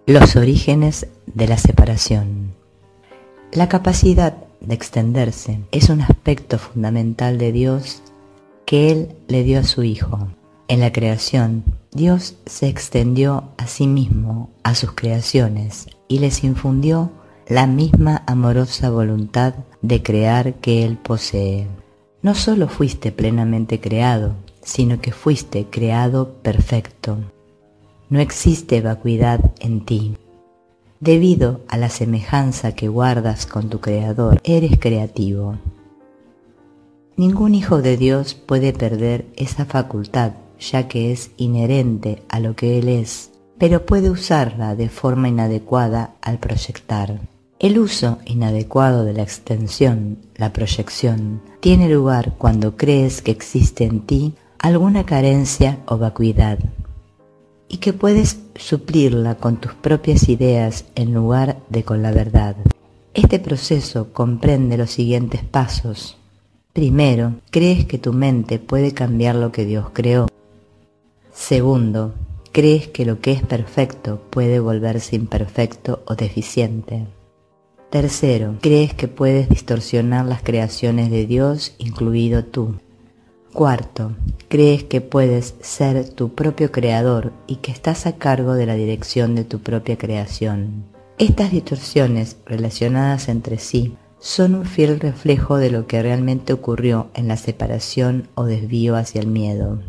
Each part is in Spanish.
Los orígenes de la separación. La capacidad de extenderse es un aspecto fundamental de Dios que Él le dio a su Hijo. En la creación, Dios se extendió a sí mismo, a sus creaciones, y les infundió la misma amorosa voluntad de crear que Él posee. No solo fuiste plenamente creado, sino que fuiste creado perfecto. No existe vacuidad en ti. Debido a la semejanza que guardas con tu Creador, eres creativo. Ningún hijo de Dios puede perder esa facultad, ya que es inherente a lo que Él es, pero puede usarla de forma inadecuada al proyectar. El uso inadecuado de la extensión, la proyección, tiene lugar cuando crees que existe en ti alguna carencia o vacuidad, y que puedes suplirla con tus propias ideas en lugar de con la verdad. Este proceso comprende los siguientes pasos. Primero, crees que tu mente puede cambiar lo que Dios creó. Segundo, crees que lo que es perfecto puede volverse imperfecto o deficiente. Tercero, crees que puedes distorsionar las creaciones de Dios, incluido tú. Cuarto, crees que puedes ser tu propio creador y que estás a cargo de la dirección de tu propia creación. Estas distorsiones relacionadas entre sí son un fiel reflejo de lo que realmente ocurrió en la separación o desvío hacia el miedo.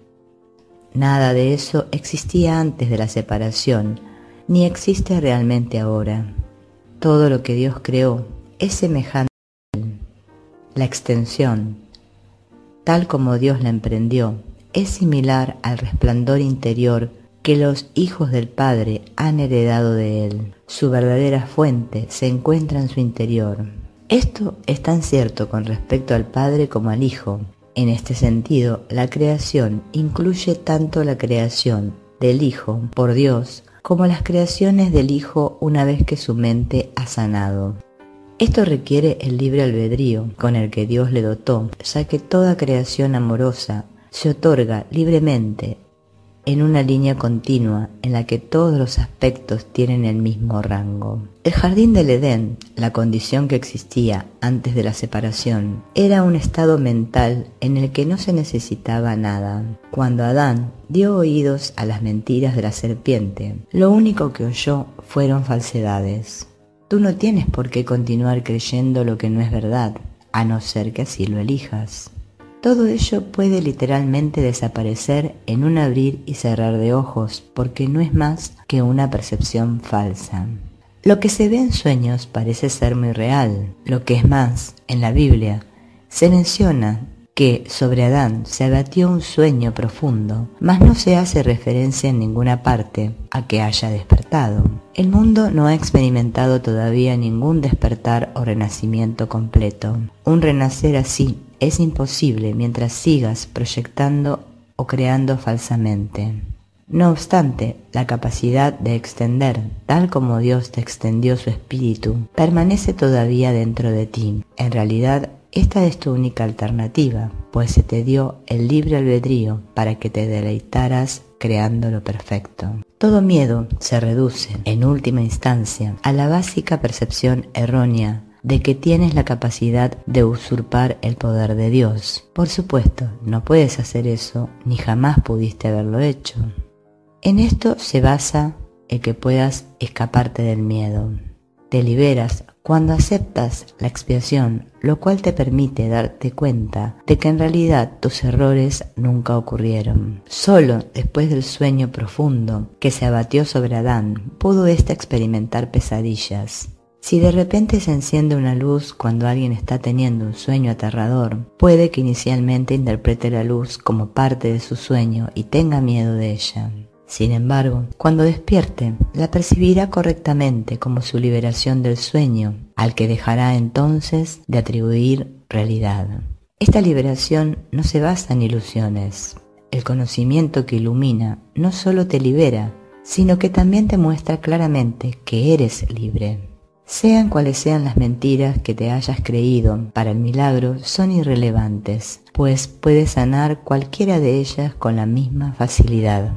Nada de eso existía antes de la separación, ni existe realmente ahora. Todo lo que Dios creó es semejante a Él. La extensión, tal como Dios la emprendió, es similar al resplandor interior que los hijos del Padre han heredado de Él. Su verdadera fuente se encuentra en su interior. Esto es tan cierto con respecto al Padre como al Hijo. En este sentido, la creación incluye tanto la creación del Hijo por Dios como las creaciones del Hijo una vez que su mente ha sanado. Esto requiere el libre albedrío con el que Dios le dotó, ya que toda creación amorosa se otorga libremente en una línea continua en la que todos los aspectos tienen el mismo rango. El jardín del Edén, la condición que existía antes de la separación, era un estado mental en el que no se necesitaba nada. Cuando Adán dio oídos a las mentiras de la serpiente, lo único que oyó fueron falsedades. Tú no tienes por qué continuar creyendo lo que no es verdad, a no ser que así lo elijas. Todo ello puede literalmente desaparecer en un abrir y cerrar de ojos, porque no es más que una percepción falsa. Lo que se ve en sueños parece ser muy real. Lo que es más, en la Biblia se menciona que sobre Adán se abatió un sueño profundo, mas no se hace referencia en ninguna parte a que haya despertado. El mundo no ha experimentado todavía ningún despertar o renacimiento completo. Un renacer así es imposible mientras sigas proyectando o creando falsamente. No obstante, la capacidad de extender, tal como Dios te extendió su espíritu, permanece todavía dentro de ti. En realidad, esta es tu única alternativa, pues se te dio el libre albedrío para que te deleitaras creando lo perfecto. Todo miedo se reduce, en última instancia, a la básica percepción errónea de que tienes la capacidad de usurpar el poder de Dios. Por supuesto, no puedes hacer eso, ni jamás pudiste haberlo hecho. En esto se basa el que puedas escaparte del miedo. Te liberas cuando aceptas la expiación, lo cual te permite darte cuenta de que en realidad tus errores nunca ocurrieron. Solo después del sueño profundo que se abatió sobre Adán, pudo éste experimentar pesadillas. Si de repente se enciende una luz cuando alguien está teniendo un sueño aterrador, puede que inicialmente interprete la luz como parte de su sueño y tenga miedo de ella. Sin embargo, cuando despierte, la percibirá correctamente como su liberación del sueño, al que dejará entonces de atribuir realidad. Esta liberación no se basa en ilusiones. El conocimiento que ilumina no solo te libera, sino que también te muestra claramente que eres libre. Sean cuales sean las mentiras que te hayas creído, para el milagro son irrelevantes, pues puedes sanar cualquiera de ellas con la misma facilidad.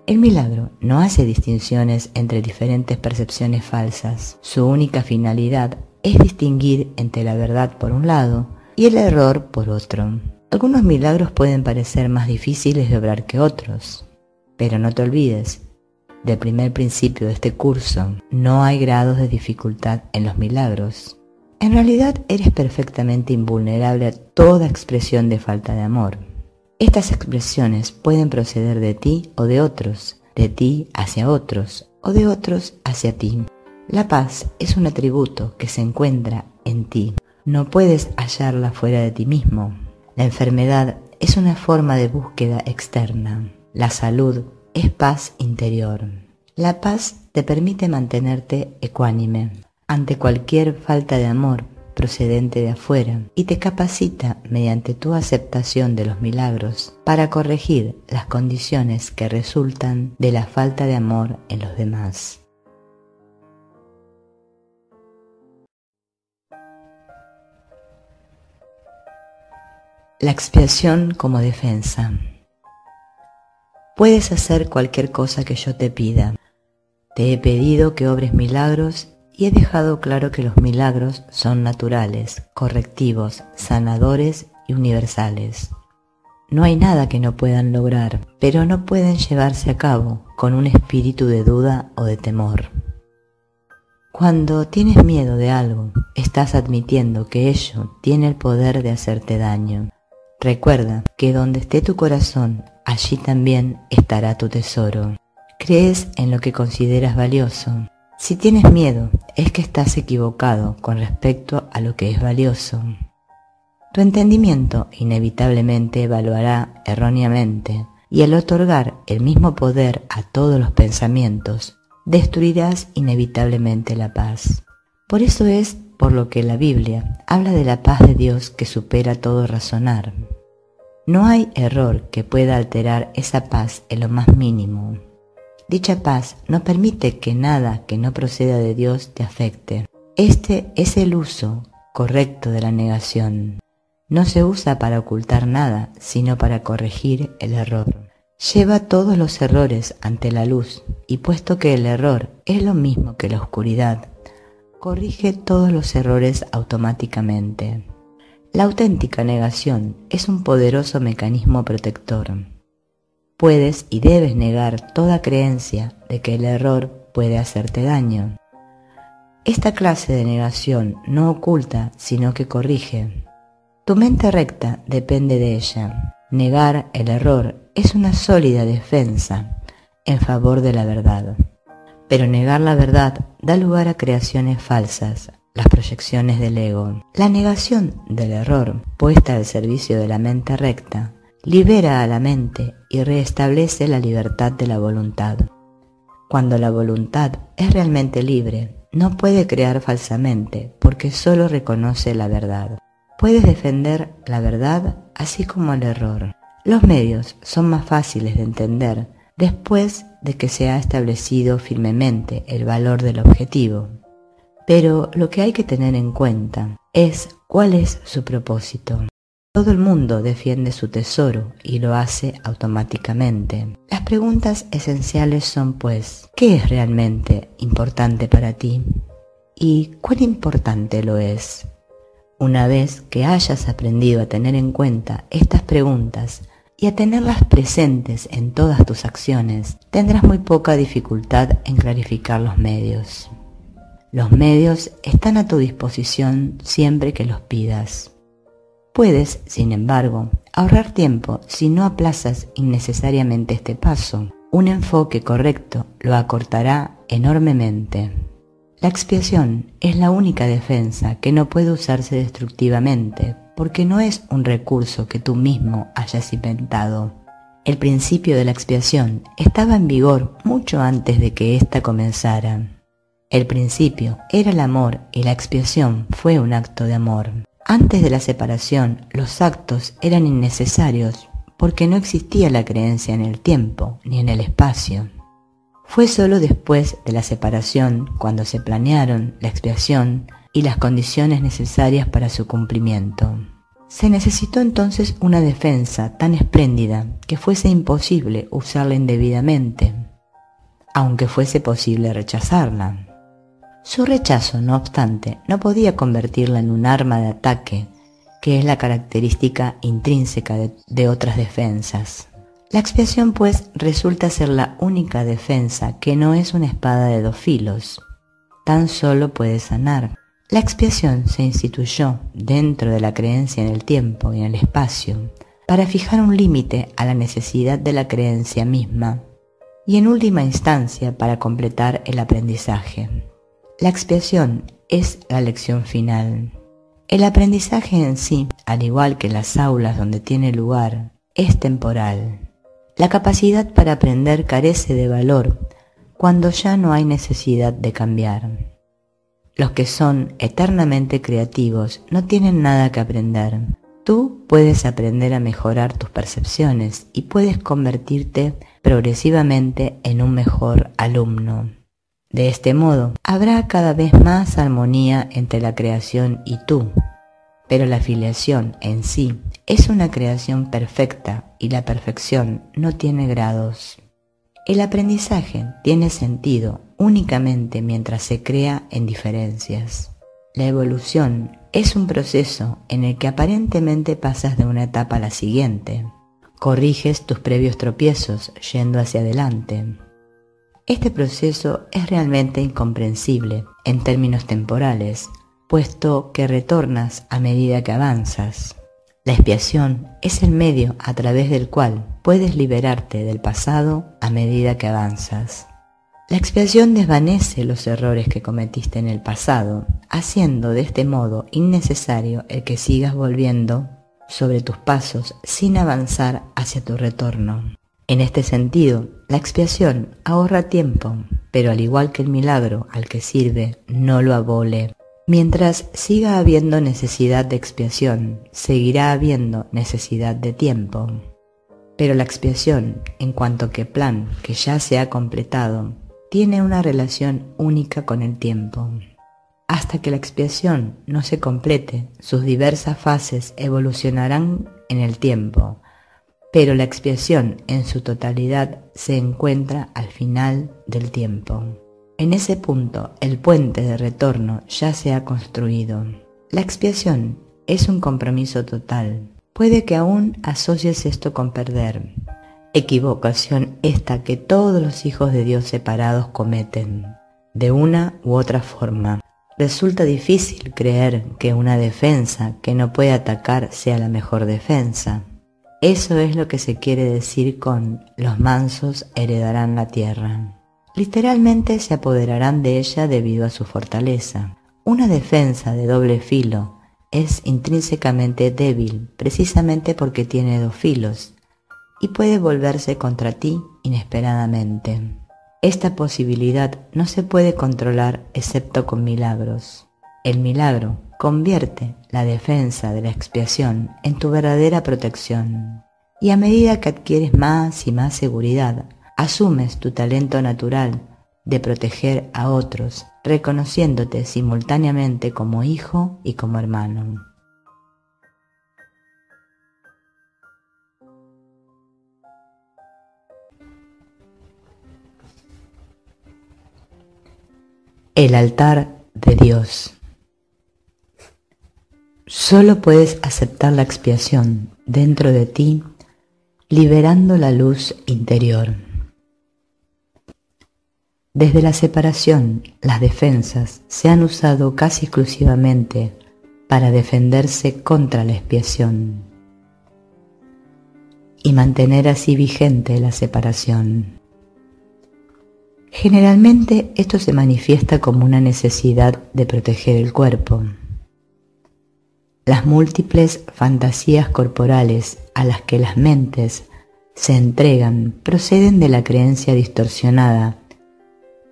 El milagro no hace distinciones entre diferentes percepciones falsas. Su única finalidad es distinguir entre la verdad por un lado y el error por otro. Algunos milagros pueden parecer más difíciles de obrar que otros, pero no te olvides del primer principio de este curso: no hay grados de dificultad en los milagros. En realidad eres perfectamente invulnerable a toda expresión de falta de amor. Estas expresiones pueden proceder de ti o de otros, de ti hacia otros o de otros hacia ti. La paz es un atributo que se encuentra en ti. No puedes hallarla fuera de ti mismo. La enfermedad es una forma de búsqueda externa. La salud es paz interior. La paz te permite mantenerte ecuánime ante cualquier falta de amor procedente de afuera y te capacita mediante tu aceptación de los milagros para corregir las condiciones que resultan de la falta de amor en los demás. La expiación como defensa. Puedes hacer cualquier cosa que yo te pida. Te he pedido que obres milagros y he dejado claro que los milagros son naturales, correctivos, sanadores y universales. No hay nada que no puedan lograr, pero no pueden llevarse a cabo con un espíritu de duda o de temor. Cuando tienes miedo de algo, estás admitiendo que ello tiene el poder de hacerte daño. Recuerda que donde esté tu corazón, allí también estará tu tesoro. Crees en lo que consideras valioso. Si tienes miedo, es que estás equivocado con respecto a lo que es valioso. Tu entendimiento inevitablemente evaluará erróneamente, y al otorgar el mismo poder a todos los pensamientos, destruirás inevitablemente la paz. Por eso es por lo que la Biblia habla de la paz de Dios que supera todo razonar. No hay error que pueda alterar esa paz en lo más mínimo. Dicha paz no permite que nada que no proceda de Dios te afecte. Este es el uso correcto de la negación. No se usa para ocultar nada, sino para corregir el error. Lleva todos los errores ante la luz, y puesto que el error es lo mismo que la oscuridad, corrige todos los errores automáticamente. La auténtica negación es un poderoso mecanismo protector. Puedes y debes negar toda creencia de que el error puede hacerte daño. Esta clase de negación no oculta, sino que corrige. Tu mente recta depende de ella. Negar el error es una sólida defensa en favor de la verdad. Pero negar la verdad da lugar a creaciones falsas, las proyecciones del ego. La negación del error, puesta al servicio de la mente recta, libera a la mente y restablece la libertad de la voluntad. Cuando la voluntad es realmente libre, no puede crear falsamente porque solo reconoce la verdad. Puedes defender la verdad así como el error. Los medios son más fáciles de entender después de que se ha establecido firmemente el valor del objetivo. Pero lo que hay que tener en cuenta es cuál es su propósito. Todo el mundo defiende su tesoro y lo hace automáticamente. Las preguntas esenciales son pues, ¿qué es realmente importante para ti? ¿Y cuán importante lo es? Una vez que hayas aprendido a tener en cuenta estas preguntas y a tenerlas presentes en todas tus acciones, tendrás muy poca dificultad en clarificar los medios. Los medios están a tu disposición siempre que los pidas. Puedes, sin embargo, ahorrar tiempo si no aplazas innecesariamente este paso. Un enfoque correcto lo acortará enormemente. La expiación es la única defensa que no puede usarse destructivamente, porque no es un recurso que tú mismo hayas inventado. El principio de la expiación estaba en vigor mucho antes de que ésta comenzara. El principio era el amor y la expiación fue un acto de amor. Antes de la separación, los actos eran innecesarios porque no existía la creencia en el tiempo ni en el espacio. Fue solo después de la separación cuando se planearon la expiación y las condiciones necesarias para su cumplimiento. Se necesitó entonces una defensa tan espléndida que fuese imposible usarla indebidamente. aunque fuese posible rechazarla. Su rechazo, no obstante, no podía convertirla en un arma de ataque, que es la característica intrínseca de otras defensas. La expiación, pues, resulta ser la única defensa que no es una espada de dos filos. Tan solo puede sanar. La expiación se instituyó dentro de la creencia en el tiempo y en el espacio para fijar un límite a la necesidad de la creencia misma y en última instancia para completar el aprendizaje. La expiación es la lección final. El aprendizaje en sí, al igual que las aulas donde tiene lugar, es temporal. La capacidad para aprender carece de valor cuando ya no hay necesidad de cambiar. Los que son eternamente creativos no tienen nada que aprender. Tú puedes aprender a mejorar tus percepciones y puedes convertirte progresivamente en un mejor alumno. De este modo, habrá cada vez más armonía entre la creación y tú, pero la filiación en sí es una creación perfecta y la perfección no tiene grados. El aprendizaje tiene sentido únicamente mientras se crea en diferencias. La evolución es un proceso en el que aparentemente pasas de una etapa a la siguiente. Corriges tus previos tropiezos yendo hacia adelante. Este proceso es realmente incomprensible en términos temporales, puesto que retornas a medida que avanzas. La expiación es el medio a través del cual puedes liberarte del pasado a medida que avanzas. La expiación desvanece los errores que cometiste en el pasado, haciendo de este modo innecesario el que sigas volviendo sobre tus pasos sin avanzar hacia tu retorno. En este sentido, la expiación ahorra tiempo, pero al igual que el milagro al que sirve, no lo abole. Mientras siga habiendo necesidad de expiación, seguirá habiendo necesidad de tiempo. Pero la expiación, en cuanto que plan que ya se ha completado, tiene una relación única con el tiempo. Hasta que la expiación no se complete, sus diversas fases evolucionarán en el tiempo, pero la expiación en su totalidad se encuentra al final del tiempo. En ese punto, el puente de retorno ya se ha construido. La expiación es un compromiso total. Puede que aún asocies esto con perder. Equivocación esta que todos los hijos de Dios separados cometen, de una u otra forma. Resulta difícil creer que una defensa que no puede atacar sea la mejor defensa. Eso es lo que se quiere decir con los mansos heredarán la tierra. Literalmente se apoderarán de ella debido a su fortaleza. Una defensa de doble filo es intrínsecamente débil precisamente porque tiene dos filos y puede volverse contra ti inesperadamente. Esta posibilidad no se puede controlar excepto con milagros. El milagro convierte la defensa de la expiación en tu verdadera protección y a medida que adquieres más y más seguridad, asumes tu talento natural de proteger a otros, reconociéndote simultáneamente como hijo y como hermano. El altar de Dios. Solo puedes aceptar la expiación dentro de ti, liberando la luz interior. Desde la separación, las defensas se han usado casi exclusivamente para defenderse contra la expiación y mantener así vigente la separación. Generalmente esto se manifiesta como una necesidad de proteger el cuerpo. Las múltiples fantasías corporales a las que las mentes se entregan proceden de la creencia distorsionada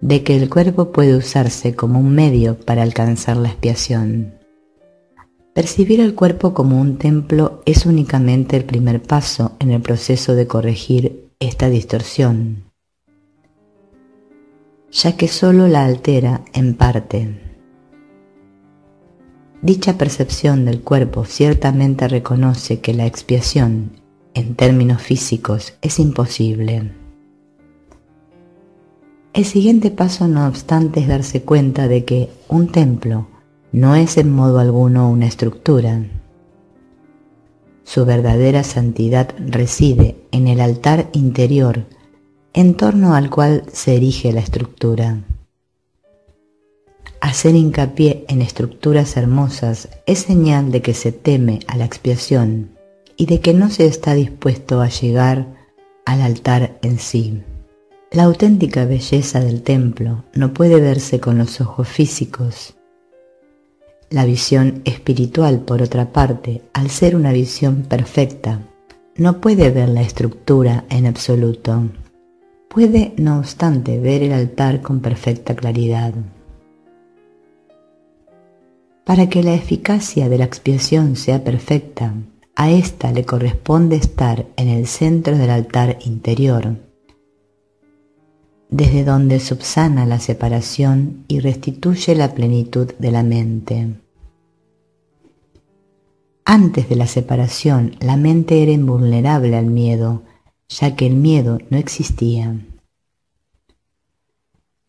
de que el cuerpo puede usarse como un medio para alcanzar la expiación. Percibir el cuerpo como un templo es únicamente el primer paso en el proceso de corregir esta distorsión, ya que solo la altera en parte. Dicha percepción del cuerpo ciertamente reconoce que la expiación, en términos físicos, es imposible. El siguiente paso, no obstante, es darse cuenta de que un templo no es en modo alguno una estructura. Su verdadera santidad reside en el altar interior, en torno al cual se erige la estructura. Hacer hincapié en estructuras hermosas es señal de que se teme a la expiación y de que no se está dispuesto a llegar al altar en sí. La auténtica belleza del templo no puede verse con los ojos físicos. La visión espiritual, por otra parte, al ser una visión perfecta, no puede ver la estructura en absoluto. Puede, no obstante, ver el altar con perfecta claridad. Para que la eficacia de la expiación sea perfecta, a ésta le corresponde estar en el centro del altar interior, desde donde subsana la separación y restituye la plenitud de la mente. Antes de la separación, la mente era invulnerable al miedo, ya que el miedo no existía.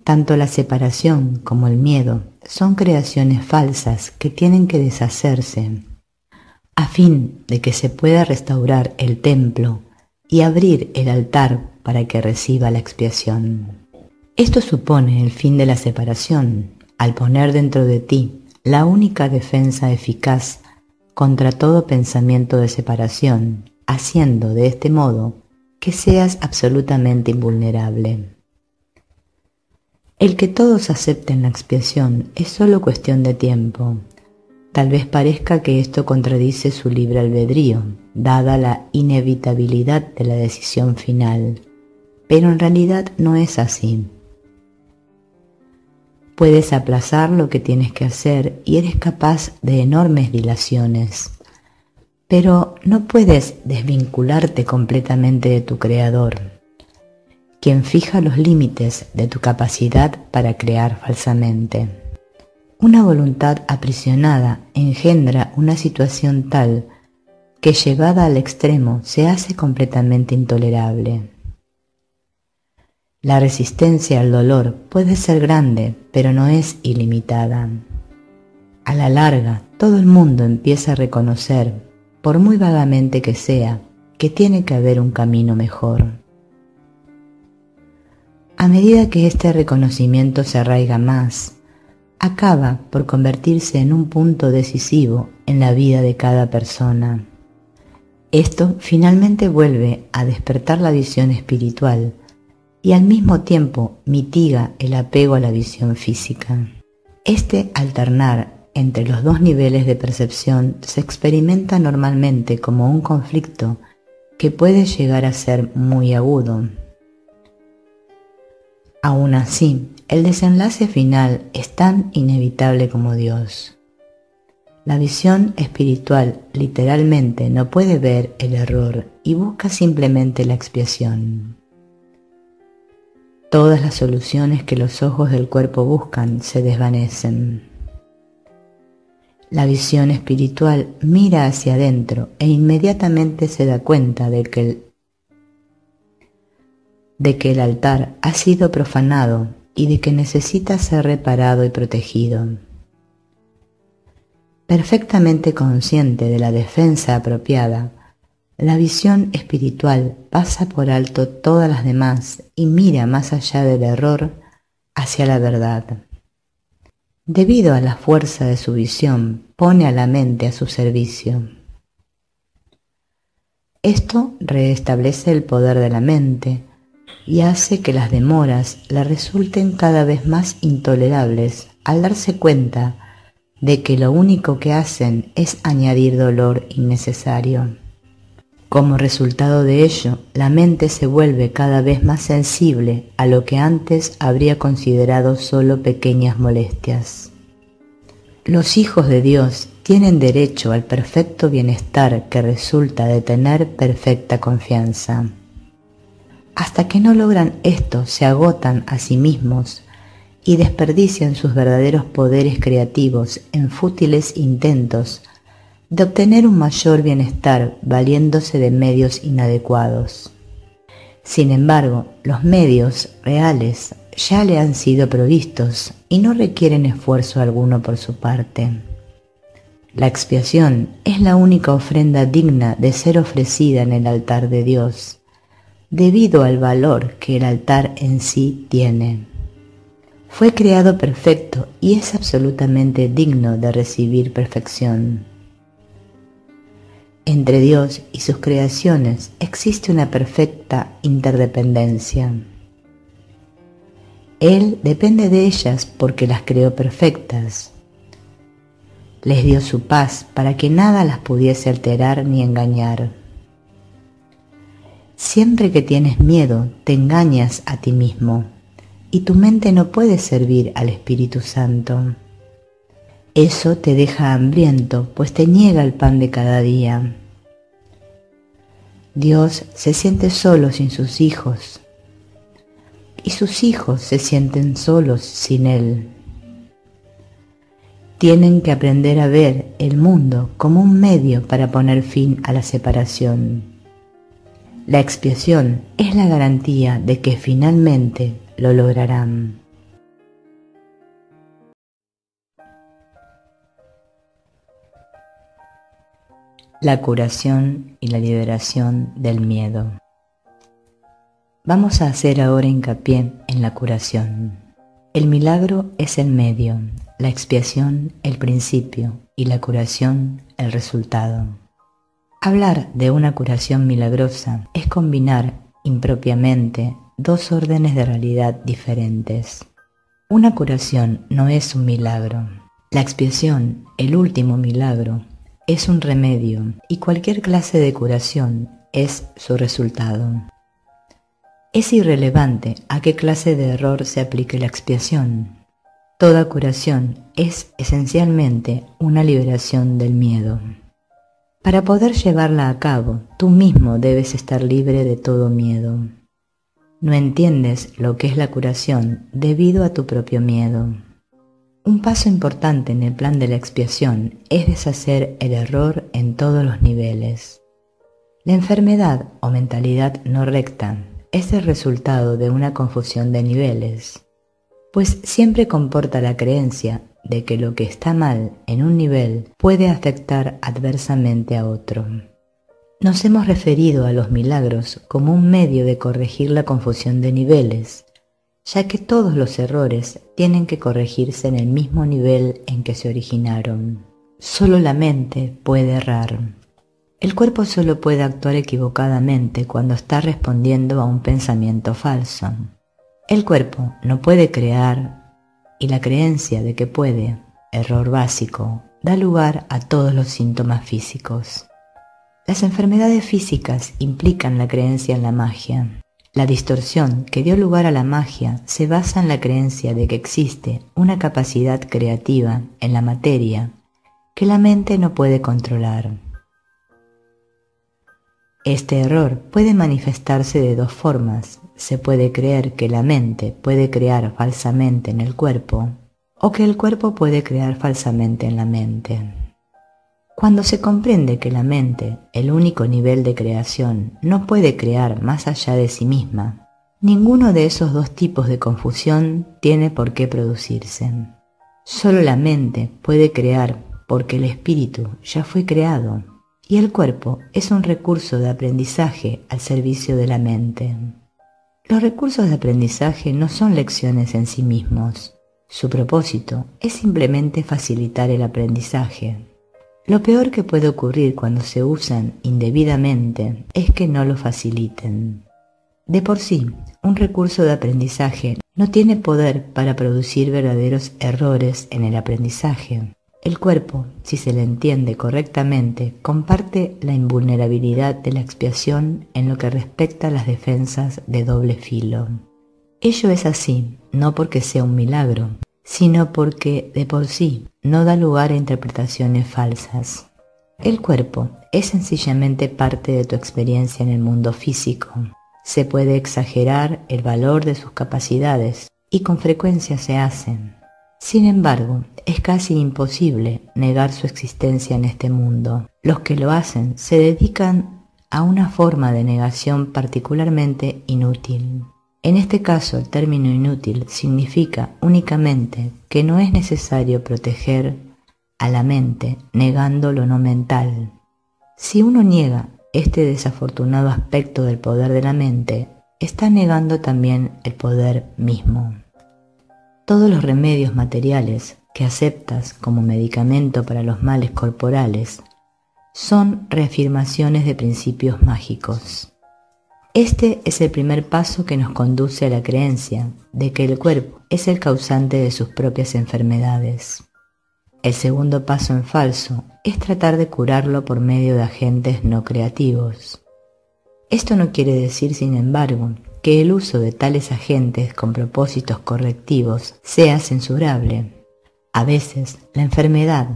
Tanto la separación como el miedo son creaciones falsas que tienen que deshacerse, a fin de que se pueda restaurar el templo y abrir el altar para que reciba la expiación. Esto supone el fin de la separación, al poner dentro de ti la única defensa eficaz contra todo pensamiento de separación, haciendo de este modo que seas absolutamente invulnerable. El que todos acepten la expiación es solo cuestión de tiempo. Tal vez parezca que esto contradice su libre albedrío, dada la inevitabilidad de la decisión final, pero en realidad no es así. Puedes aplazar lo que tienes que hacer y eres capaz de enormes dilaciones, pero no puedes desvincularte completamente de tu Creador, quien fija los límites de tu capacidad para crear falsamente. Una voluntad aprisionada engendra una situación tal que, llevada al extremo, se hace completamente intolerable. La resistencia al dolor puede ser grande, pero no es ilimitada. A la larga, todo el mundo empieza a reconocer, por muy vagamente que sea, que tiene que haber un camino mejor. A medida que este reconocimiento se arraiga más, acaba por convertirse en un punto decisivo en la vida de cada persona. Esto finalmente vuelve a despertar la visión espiritual y al mismo tiempo mitiga el apego a la visión física. Este alternar entre los dos niveles de percepción se experimenta normalmente como un conflicto que puede llegar a ser muy agudo. Aún así, el desenlace final es tan inevitable como Dios. La visión espiritual literalmente no puede ver el error y busca simplemente la expiación. Todas las soluciones que los ojos del cuerpo buscan se desvanecen. La visión espiritual mira hacia adentro e inmediatamente se da cuenta de que el altar ha sido profanado y de que necesita ser reparado y protegido. Perfectamente consciente de la defensa apropiada, la visión espiritual pasa por alto todas las demás y mira más allá del error hacia la verdad. Debido a la fuerza de su visión, pone a la mente a su servicio. Esto restablece el poder de la mente y hace que las demoras le resulten cada vez más intolerables al darse cuenta de que lo único que hacen es añadir dolor innecesario. Como resultado de ello, la mente se vuelve cada vez más sensible a lo que antes habría considerado solo pequeñas molestias. Los hijos de Dios tienen derecho al perfecto bienestar que resulta de tener perfecta confianza. Hasta que no logran esto, se agotan a sí mismos y desperdician sus verdaderos poderes creativos en fútiles intentos de obtener un mayor bienestar valiéndose de medios inadecuados. Sin embargo, los medios reales ya le han sido provistos y no requieren esfuerzo alguno por su parte. La expiación es la única ofrenda digna de ser ofrecida en el altar de Dios, debido al valor que el altar en sí tiene. Fue creado perfecto y es absolutamente digno de recibir perfección. Entre Dios y sus creaciones existe una perfecta interdependencia. Él depende de ellas porque las creó perfectas. Les dio su paz para que nada las pudiese alterar ni engañar. Siempre que tienes miedo, te engañas a ti mismo, y tu mente no puede servir al Espíritu Santo. Eso te deja hambriento, pues te niega el pan de cada día. Dios se siente solo sin sus hijos, y sus hijos se sienten solos sin Él. Tienen que aprender a ver el mundo como un medio para poner fin a la separación. La expiación es la garantía de que finalmente lo lograrán. La curación y la liberación del miedo. Vamos a hacer ahora hincapié en la curación. El milagro es el medio, la expiación el principio y la curación el resultado. Hablar de una curación milagrosa es combinar impropiamente dos órdenes de realidad diferentes. Una curación no es un milagro. La expiación, el último milagro, es un remedio y cualquier clase de curación es su resultado. Es irrelevante a qué clase de error se aplique la expiación. Toda curación es esencialmente una liberación del miedo. Para poder llevarla a cabo, tú mismo debes estar libre de todo miedo. No entiendes lo que es la curación debido a tu propio miedo. Un paso importante en el plan de la expiación es deshacer el error en todos los niveles. La enfermedad o mentalidad no recta es el resultado de una confusión de niveles, pues siempre comporta la creencia de que lo que está mal en un nivel puede afectar adversamente a otro. Nos hemos referido a los milagros como un medio de corregir la confusión de niveles, ya que todos los errores tienen que corregirse en el mismo nivel en que se originaron. Solo la mente puede errar. El cuerpo solo puede actuar equivocadamente cuando está respondiendo a un pensamiento falso. El cuerpo no puede crear, y la creencia de que puede, error básico, da lugar a todos los síntomas físicos. Las enfermedades físicas implican la creencia en la magia. La distorsión que dio lugar a la magia se basa en la creencia de que existe una capacidad creativa en la materia que la mente no puede controlar. Este error puede manifestarse de dos formas. Se puede creer que la mente puede crear falsamente en el cuerpo, o que el cuerpo puede crear falsamente en la mente. Cuando se comprende que la mente, el único nivel de creación, no puede crear más allá de sí misma, ninguno de esos dos tipos de confusión tiene por qué producirse. Solo la mente puede crear porque el espíritu ya fue creado, y el cuerpo es un recurso de aprendizaje al servicio de la mente. Los recursos de aprendizaje no son lecciones en sí mismos. Su propósito es simplemente facilitar el aprendizaje. Lo peor que puede ocurrir cuando se usan indebidamente es que no lo faciliten. De por sí, un recurso de aprendizaje no tiene poder para producir verdaderos errores en el aprendizaje. El cuerpo, si se le entiende correctamente, comparte la invulnerabilidad de la expiación en lo que respecta a las defensas de doble filo. Ello es así, no porque sea un milagro, sino porque de por sí no da lugar a interpretaciones falsas. El cuerpo es sencillamente parte de tu experiencia en el mundo físico. Se puede exagerar el valor de sus capacidades y con frecuencia se hacen. Sin embargo, es casi imposible negar su existencia en este mundo. Los que lo hacen se dedican a una forma de negación particularmente inútil. En este caso, el término inútil significa únicamente que no es necesario proteger a la mente negando lo no mental. Si uno niega este desafortunado aspecto del poder de la mente, está negando también el poder mismo. Todos los remedios materiales que aceptas como medicamento para los males corporales son reafirmaciones de principios mágicos. Este es el primer paso que nos conduce a la creencia de que el cuerpo es el causante de sus propias enfermedades. El segundo paso en falso es tratar de curarlo por medio de agentes no creativos. Esto no quiere decir, sin embargo, que el uso de tales agentes con propósitos correctivos sea censurable. A veces, la enfermedad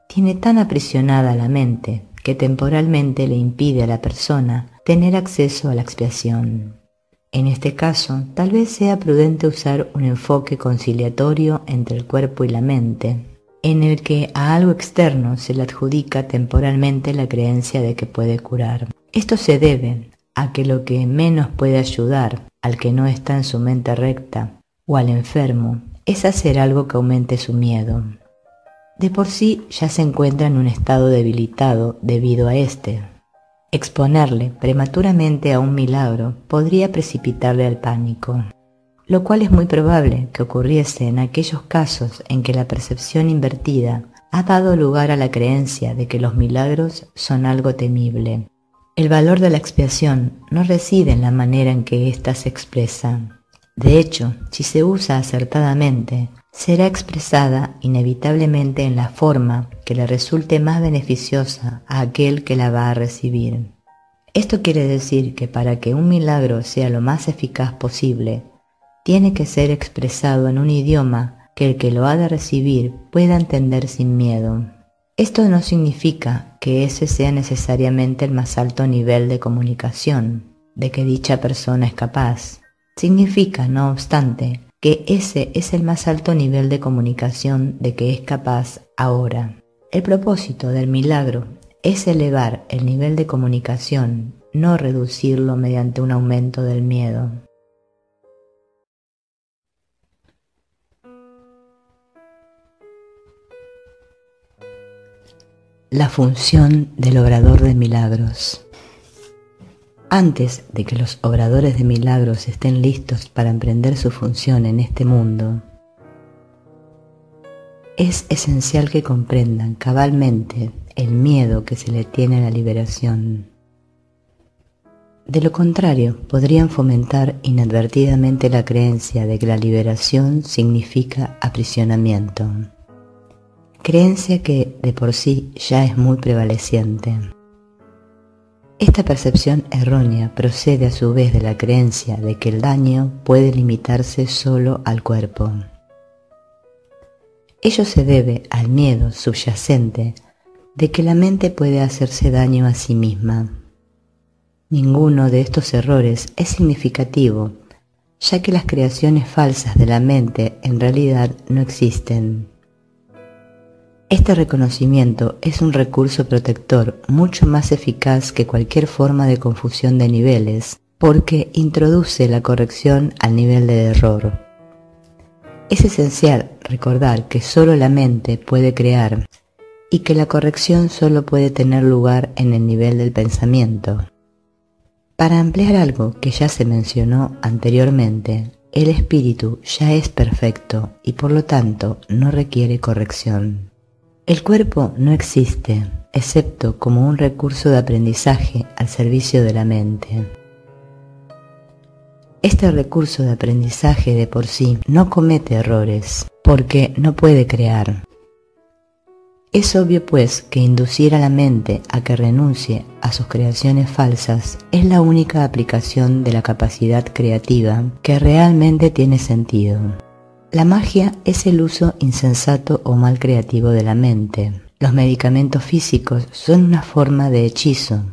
tiene tan aprisionada la mente que temporalmente le impide a la persona tener acceso a la expiación. En este caso, tal vez sea prudente usar un enfoque conciliatorio entre el cuerpo y la mente, en el que a algo externo se le adjudica temporalmente la creencia de que puede curar. Esto se debe a que lo que menos puede ayudar al que no está en su mente recta o al enfermo es hacer algo que aumente su miedo. De por sí ya se encuentra en un estado debilitado debido a este. Exponerle prematuramente a un milagro podría precipitarle al pánico, lo cual es muy probable que ocurriese en aquellos casos en que la percepción invertida ha dado lugar a la creencia de que los milagros son algo temible. El valor de la expiación no reside en la manera en que ésta se expresa. De hecho, si se usa acertadamente, será expresada inevitablemente en la forma que le resulte más beneficiosa a aquel que la va a recibir. Esto quiere decir que para que un milagro sea lo más eficaz posible, tiene que ser expresado en un idioma que el que lo ha de recibir pueda entender sin miedo. Esto no significa que ese sea necesariamente el más alto nivel de comunicación de que dicha persona es capaz. Significa, no obstante, que ese es el más alto nivel de comunicación de que es capaz ahora. El propósito del milagro es elevar el nivel de comunicación, no reducirlo mediante un aumento del miedo. La función del obrador de milagros. Antes de que los obradores de milagros estén listos para emprender su función en este mundo, es esencial que comprendan cabalmente el miedo que se le tiene a la liberación. De lo contrario, podrían fomentar inadvertidamente la creencia de que la liberación significa aprisionamiento, creencia que de por sí ya es muy prevaleciente. Esta percepción errónea procede a su vez de la creencia de que el daño puede limitarse solo al cuerpo. Ello se debe al miedo subyacente de que la mente puede hacerse daño a sí misma. Ninguno de estos errores es significativo, ya que las creaciones falsas de la mente en realidad no existen. Este reconocimiento es un recurso protector mucho más eficaz que cualquier forma de confusión de niveles, porque introduce la corrección al nivel de error. Es esencial recordar que solo la mente puede crear y que la corrección solo puede tener lugar en el nivel del pensamiento. Para ampliar algo que ya se mencionó anteriormente, el espíritu ya es perfecto y por lo tanto no requiere corrección. El cuerpo no existe, excepto como un recurso de aprendizaje al servicio de la mente. Este recurso de aprendizaje de por sí no comete errores, porque no puede crear. Es obvio pues que inducir a la mente a que renuncie a sus creaciones falsas es la única aplicación de la capacidad creativa que realmente tiene sentido. La magia es el uso insensato o mal creativo de la mente. Los medicamentos físicos son una forma de hechizo,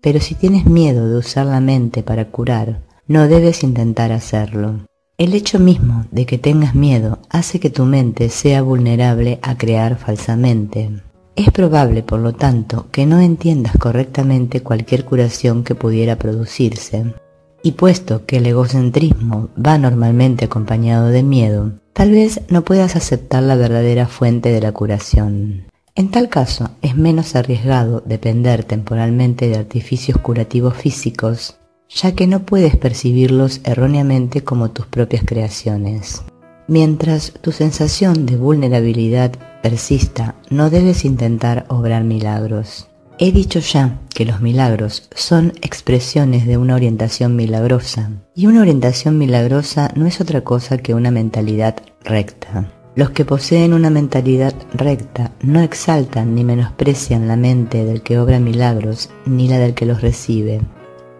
pero si tienes miedo de usar la mente para curar, no debes intentar hacerlo. El hecho mismo de que tengas miedo hace que tu mente sea vulnerable a crear falsamente. Es probable, por lo tanto, que no entiendas correctamente cualquier curación que pudiera producirse. Y puesto que el egocentrismo va normalmente acompañado de miedo, tal vez no puedas aceptar la verdadera fuente de la curación. En tal caso, es menos arriesgado depender temporalmente de artificios curativos físicos, ya que no puedes percibirlos erróneamente como tus propias creaciones. Mientras tu sensación de vulnerabilidad persista, no debes intentar obrar milagros. He dicho ya que los milagros son expresiones de una orientación milagrosa, y una orientación milagrosa no es otra cosa que una mentalidad recta. Los que poseen una mentalidad recta no exaltan ni menosprecian la mente del que obra milagros ni la del que los recibe.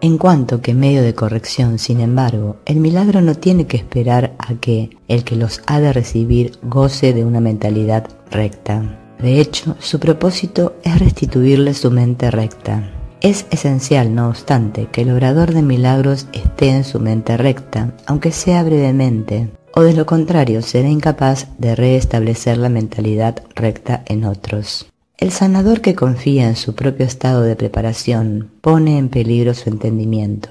En cuanto que medio de corrección, sin embargo, el milagro no tiene que esperar a que el que los ha de recibir goce de una mentalidad recta. De hecho, su propósito es restituirle su mente recta. Es esencial, no obstante, que el obrador de milagros esté en su mente recta, aunque sea brevemente, o de lo contrario será incapaz de restablecer la mentalidad recta en otros. El sanador que confía en su propio estado de preparación pone en peligro su entendimiento.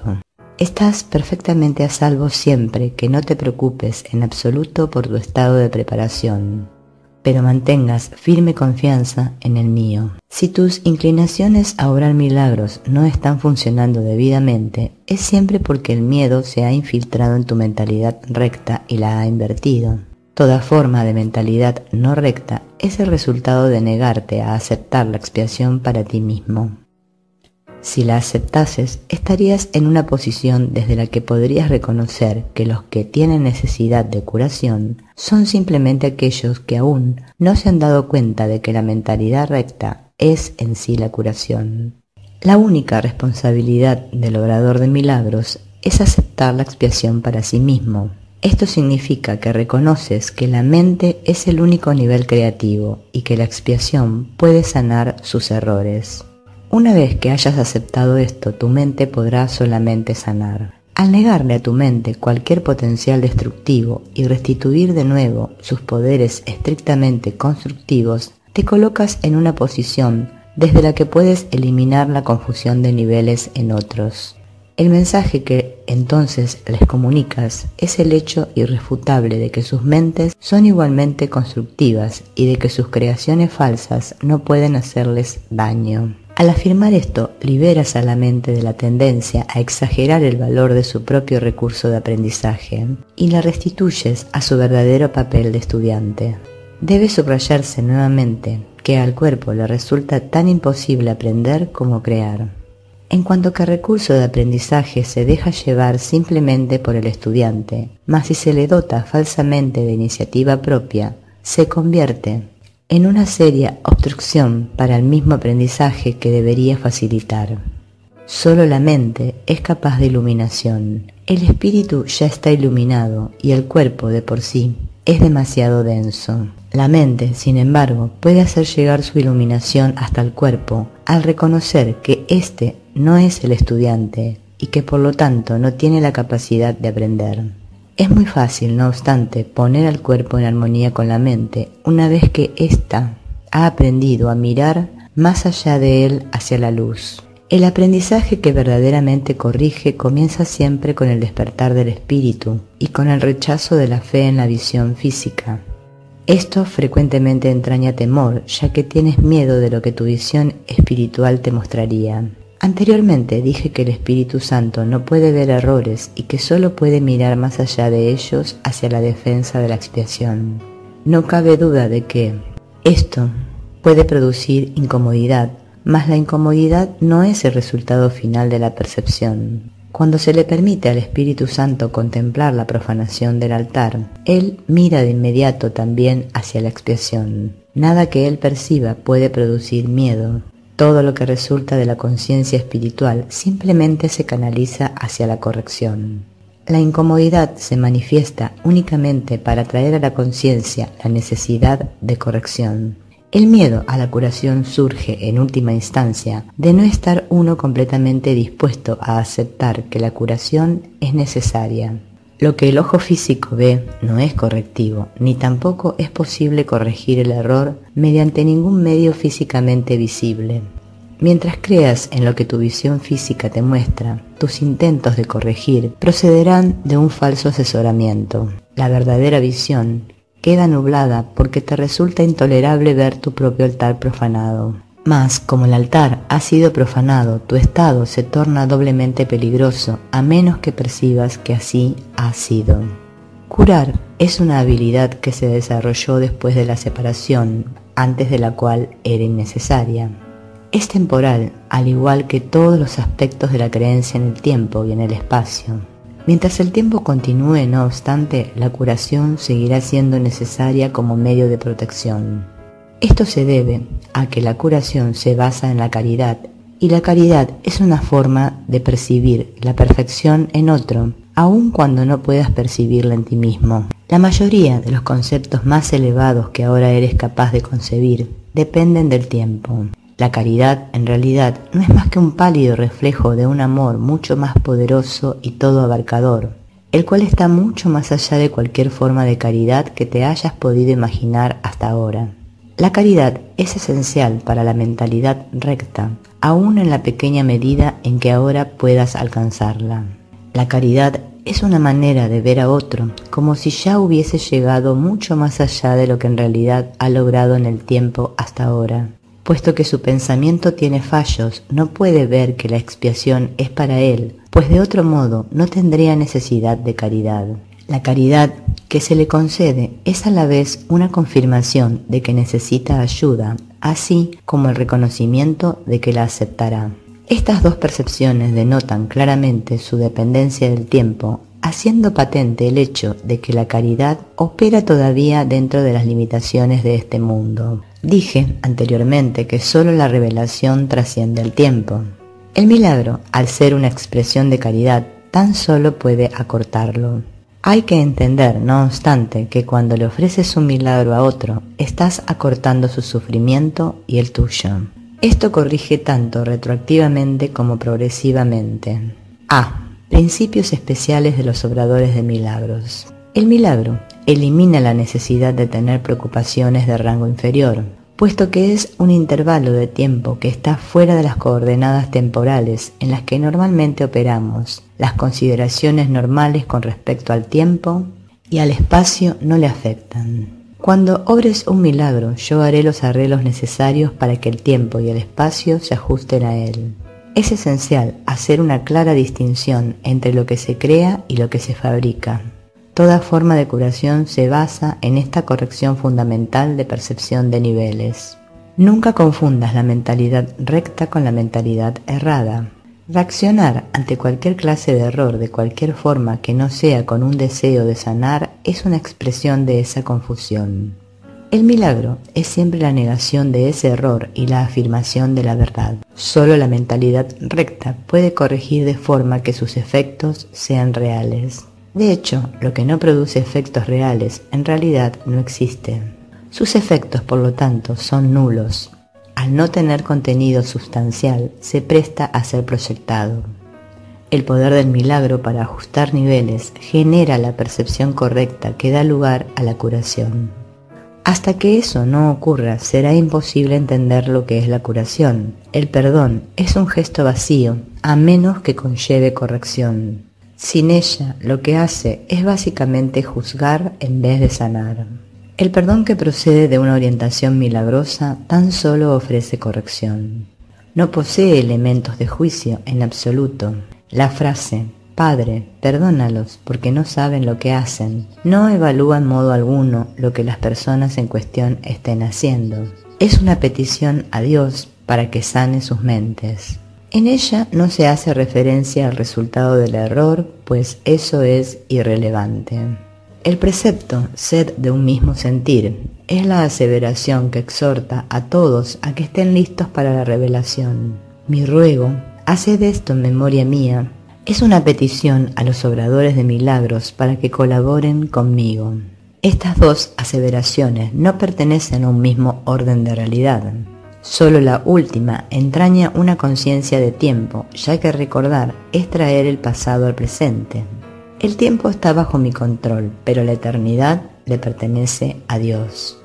Estás perfectamente a salvo siempre que no te preocupes en absoluto por tu estado de preparación, pero mantengas firme confianza en el mío. Si tus inclinaciones a obrar milagros no están funcionando debidamente, es siempre porque el miedo se ha infiltrado en tu mentalidad recta y la ha invertido. Toda forma de mentalidad no recta es el resultado de negarte a aceptar la expiación para ti mismo. Si la aceptases, estarías en una posición desde la que podrías reconocer que los que tienen necesidad de curación son simplemente aquellos que aún no se han dado cuenta de que la mentalidad recta es en sí la curación. La única responsabilidad del obrador de milagros es aceptar la expiación para sí mismo. Esto significa que reconoces que la mente es el único nivel creativo y que la expiación puede sanar sus errores. Una vez que hayas aceptado esto, tu mente podrá solamente sanar. Al negarle a tu mente cualquier potencial destructivo y restituir de nuevo sus poderes estrictamente constructivos, te colocas en una posición desde la que puedes eliminar la confusión de niveles en otros. El mensaje que entonces les comunicas es el hecho irrefutable de que sus mentes son igualmente constructivas y de que sus creaciones falsas no pueden hacerles daño. Al afirmar esto, liberas a la mente de la tendencia a exagerar el valor de su propio recurso de aprendizaje y la restituyes a su verdadero papel de estudiante. Debe subrayarse nuevamente que al cuerpo le resulta tan imposible aprender como crear. En cuanto que recurso de aprendizaje se deja llevar simplemente por el estudiante, mas si se le dota falsamente de iniciativa propia, se convierte en una seria obstrucción para el mismo aprendizaje que debería facilitar. Solo la mente es capaz de iluminación. El espíritu ya está iluminado y el cuerpo de por sí es demasiado denso. La mente, sin embargo, puede hacer llegar su iluminación hasta el cuerpo al reconocer que éste no es el estudiante y que por lo tanto no tiene la capacidad de aprender. Es muy fácil, no obstante, poner al cuerpo en armonía con la mente una vez que ésta ha aprendido a mirar más allá de él hacia la luz. El aprendizaje que verdaderamente corrige comienza siempre con el despertar del espíritu y con el rechazo de la fe en la visión física. Esto frecuentemente entraña temor, ya que tienes miedo de lo que tu visión espiritual te mostraría. Anteriormente dije que el Espíritu Santo no puede ver errores y que solo puede mirar más allá de ellos hacia la defensa de la expiación. No cabe duda de que esto puede producir incomodidad, mas la incomodidad no es el resultado final de la percepción. Cuando se le permite al Espíritu Santo contemplar la profanación del altar, él mira de inmediato también hacia la expiación. Nada que él perciba puede producir miedo. Todo lo que resulta de la conciencia espiritual simplemente se canaliza hacia la corrección. La incomodidad se manifiesta únicamente para traer a la conciencia la necesidad de corrección. El miedo a la curación surge, en última instancia, de no estar uno completamente dispuesto a aceptar que la curación es necesaria. Lo que el ojo físico ve no es correctivo, ni tampoco es posible corregir el error mediante ningún medio físicamente visible. Mientras creas en lo que tu visión física te muestra, tus intentos de corregir procederán de un falso asesoramiento. La verdadera visión queda nublada porque te resulta intolerable ver tu propio altar profanado. Mas, como el altar ha sido profanado, tu estado se torna doblemente peligroso a menos que percibas que así ha sido. Curar es una habilidad que se desarrolló después de la separación, antes de la cual era innecesaria. Es temporal, al igual que todos los aspectos de la creencia en el tiempo y en el espacio. Mientras el tiempo continúe, no obstante, la curación seguirá siendo necesaria como medio de protección. Esto se debe a que la curación se basa en la caridad, y la caridad es una forma de percibir la perfección en otro, aun cuando no puedas percibirla en ti mismo. La mayoría de los conceptos más elevados que ahora eres capaz de concebir dependen del tiempo. La caridad, en realidad, no es más que un pálido reflejo de un amor mucho más poderoso y todo abarcador, el cual está mucho más allá de cualquier forma de caridad que te hayas podido imaginar hasta ahora. La caridad es esencial para la mentalidad recta, aun en la pequeña medida en que ahora puedas alcanzarla. La caridad es una manera de ver a otro como si ya hubiese llegado mucho más allá de lo que en realidad ha logrado en el tiempo hasta ahora. Puesto que su pensamiento tiene fallos, no puede ver que la expiación es para él, pues de otro modo no tendría necesidad de caridad. La caridad que se le concede es a la vez una confirmación de que necesita ayuda, así como el reconocimiento de que la aceptará. Estas dos percepciones denotan claramente su dependencia del tiempo, haciendo patente el hecho de que la caridad opera todavía dentro de las limitaciones de este mundo. Dije anteriormente que solo la revelación trasciende el tiempo. El milagro, al ser una expresión de caridad, tan solo puede acortarlo. Hay que entender, no obstante, que cuando le ofreces un milagro a otro, estás acortando su sufrimiento y el tuyo. Esto corrige tanto retroactivamente como progresivamente. A. Principios especiales de los obradores de milagros. El milagro elimina la necesidad de tener preocupaciones de rango inferior, puesto que es un intervalo de tiempo que está fuera de las coordenadas temporales en las que normalmente operamos. Las consideraciones normales con respecto al tiempo y al espacio no le afectan. Cuando obres un milagro, yo haré los arreglos necesarios para que el tiempo y el espacio se ajusten a él. Es esencial hacer una clara distinción entre lo que se crea y lo que se fabrica. Toda forma de curación se basa en esta corrección fundamental de percepción de niveles. Nunca confundas la mentalidad recta con la mentalidad errada. Reaccionar ante cualquier clase de error de cualquier forma que no sea con un deseo de sanar es una expresión de esa confusión. El milagro es siempre la negación de ese error y la afirmación de la verdad. Solo la mentalidad recta puede corregir de forma que sus efectos sean reales. De hecho, lo que no produce efectos reales en realidad no existe. Sus efectos, por lo tanto, son nulos. Al no tener contenido sustancial, se presta a ser proyectado. El poder del milagro para ajustar niveles genera la percepción correcta que da lugar a la curación. Hasta que eso no ocurra, será imposible entender lo que es la curación. El perdón es un gesto vacío, a menos que conlleve corrección. Sin ella, lo que hace es básicamente juzgar en vez de sanar. El perdón que procede de una orientación milagrosa tan solo ofrece corrección. No posee elementos de juicio en absoluto. La frase, Padre, perdónalos porque no saben lo que hacen, no evalúa en modo alguno lo que las personas en cuestión estén haciendo. Es una petición a Dios para que sane sus mentes. En ella no se hace referencia al resultado del error, pues eso es irrelevante. El precepto, sed de un mismo sentir, es la aseveración que exhorta a todos a que estén listos para la revelación. Mi ruego, haced esto en memoria mía, es una petición a los obradores de milagros para que colaboren conmigo. Estas dos aseveraciones no pertenecen a un mismo orden de realidad. Solo la última entraña una conciencia de tiempo, ya que recordar es traer el pasado al presente. El tiempo está bajo mi control, pero la eternidad le pertenece a Dios.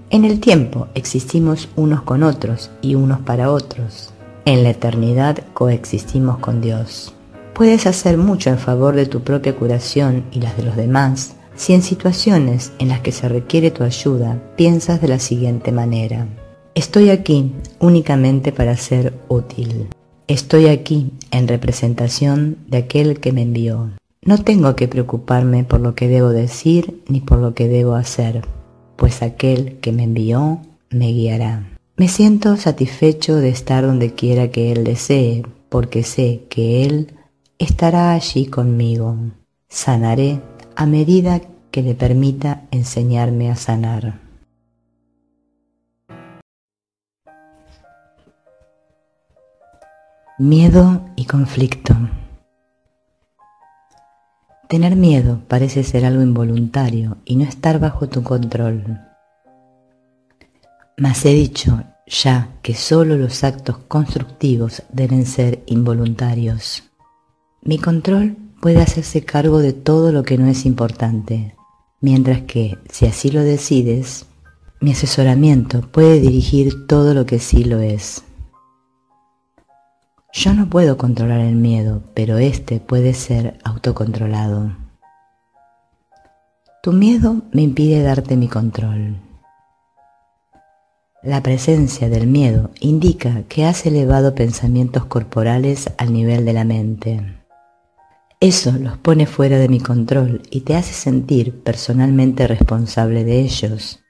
En el tiempo existimos unos con otros y unos para otros. En la eternidad coexistimos con Dios. Puedes hacer mucho en favor de tu propia curación y las de los demás si en situaciones en las que se requiere tu ayuda piensas de la siguiente manera: estoy aquí únicamente para ser útil. Estoy aquí en representación de aquel que me envió. No tengo que preocuparme por lo que debo decir ni por lo que debo hacer, pues aquel que me envió me guiará. Me siento satisfecho de estar donde quiera que Él desee, porque sé que Él estará allí conmigo. Sanaré a medida que le permita enseñarme a sanar. Miedo y conflicto. Tener miedo parece ser algo involuntario y no estar bajo tu control. Mas he dicho ya que solo los actos constructivos deben ser involuntarios. Mi control puede hacerse cargo de todo lo que no es importante, mientras que, si así lo decides, mi asesoramiento puede dirigir todo lo que sí lo es. Yo no puedo controlar el miedo, pero este puede ser autocontrolado. Tu miedo me impide darte mi control. La presencia del miedo indica que has elevado pensamientos corporales al nivel de la mente. Eso los pone fuera de mi control y te hace sentir personalmente responsable de ellos,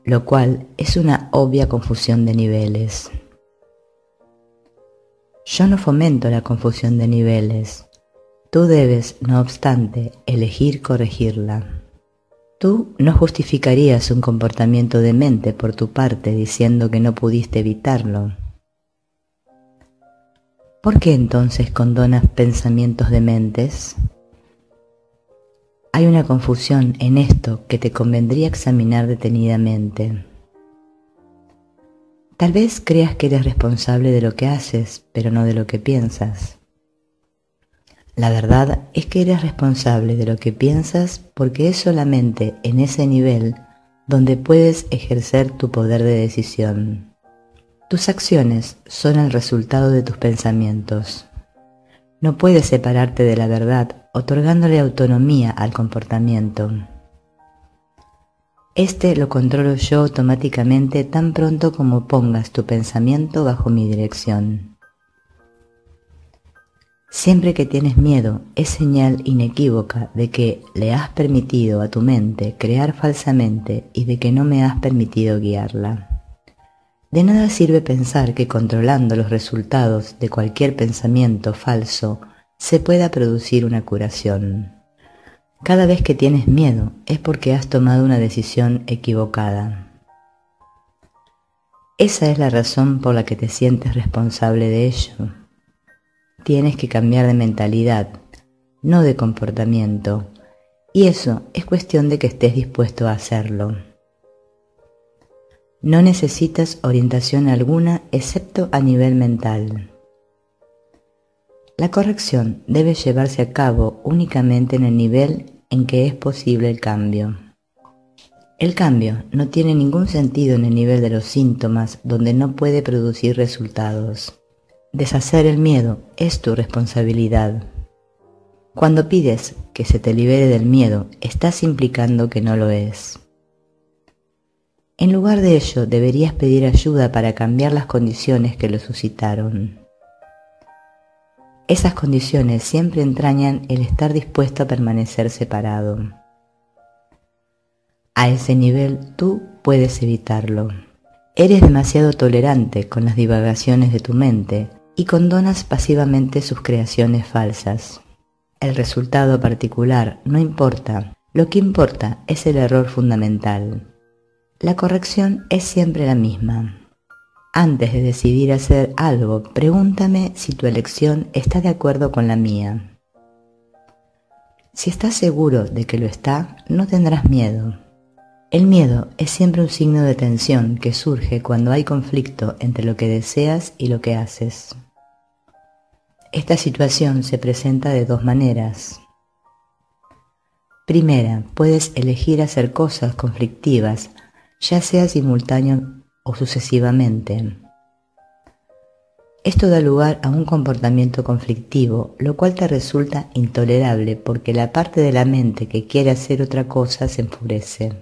lo cual es una obvia confusión de niveles. Yo no fomento la confusión de niveles. Tú debes, no obstante, elegir corregirla. Tú no justificarías un comportamiento demente por tu parte diciendo que no pudiste evitarlo. ¿Por qué entonces condonas pensamientos dementes? Hay una confusión en esto que te convendría examinar detenidamente. Tal vez creas que eres responsable de lo que haces, pero no de lo que piensas. La verdad es que eres responsable de lo que piensas porque es solamente en ese nivel donde puedes ejercer tu poder de decisión. Tus acciones son el resultado de tus pensamientos. No puedes separarte de la verdad otorgándole autonomía al comportamiento. Este lo controlo yo automáticamente tan pronto como pongas tu pensamiento bajo mi dirección. Siempre que tienes miedo, es señal inequívoca de que le has permitido a tu mente crear falsamente y de que no me has permitido guiarla. De nada sirve pensar que controlando los resultados de cualquier pensamiento falso se pueda producir una curación. Cada vez que tienes miedo es porque has tomado una decisión equivocada. Esa es la razón por la que te sientes responsable de ello. Tienes que cambiar de mentalidad, no de comportamiento, y eso es cuestión de que estés dispuesto a hacerlo. No necesitas orientación alguna excepto a nivel mental. La corrección debe llevarse a cabo únicamente en el nivel en que es posible el cambio. El cambio no tiene ningún sentido en el nivel de los síntomas donde no puede producir resultados. Deshacer el miedo es tu responsabilidad. Cuando pides que se te libere del miedo, estás implicando que no lo es. En lugar de ello, deberías pedir ayuda para cambiar las condiciones que lo suscitaron. Esas condiciones siempre entrañan el estar dispuesto a permanecer separado. A ese nivel tú puedes evitarlo. Eres demasiado tolerante con las divagaciones de tu mente y condonas pasivamente sus creaciones falsas. El resultado particular no importa, lo que importa es el error fundamental. La corrección es siempre la misma. Antes de decidir hacer algo, pregúntame si tu elección está de acuerdo con la mía. Si estás seguro de que lo está, no tendrás miedo. El miedo es siempre un signo de tensión que surge cuando hay conflicto entre lo que deseas y lo que haces. Esta situación se presenta de dos maneras. Primera, puedes elegir hacer cosas conflictivas, ya sea simultáneo o sucesivamente. Esto da lugar a un comportamiento conflictivo, lo cual te resulta intolerable porque la parte de la mente que quiere hacer otra cosa se enfurece.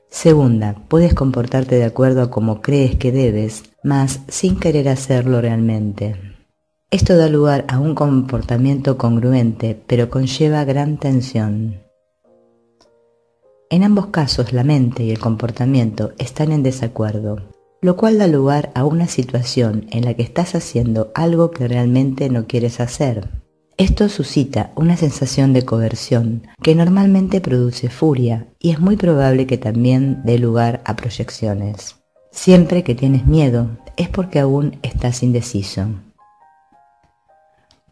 Segunda, puedes comportarte de acuerdo a como crees que debes, mas sin querer hacerlo realmente. Esto da lugar a un comportamiento congruente, pero conlleva gran tensión. En ambos casos, la mente y el comportamiento están en desacuerdo, lo cual da lugar a una situación en la que estás haciendo algo que realmente no quieres hacer. Esto suscita una sensación de coerción que normalmente produce furia y es muy probable que también dé lugar a proyecciones. Siempre que tienes miedo es porque aún estás indeciso.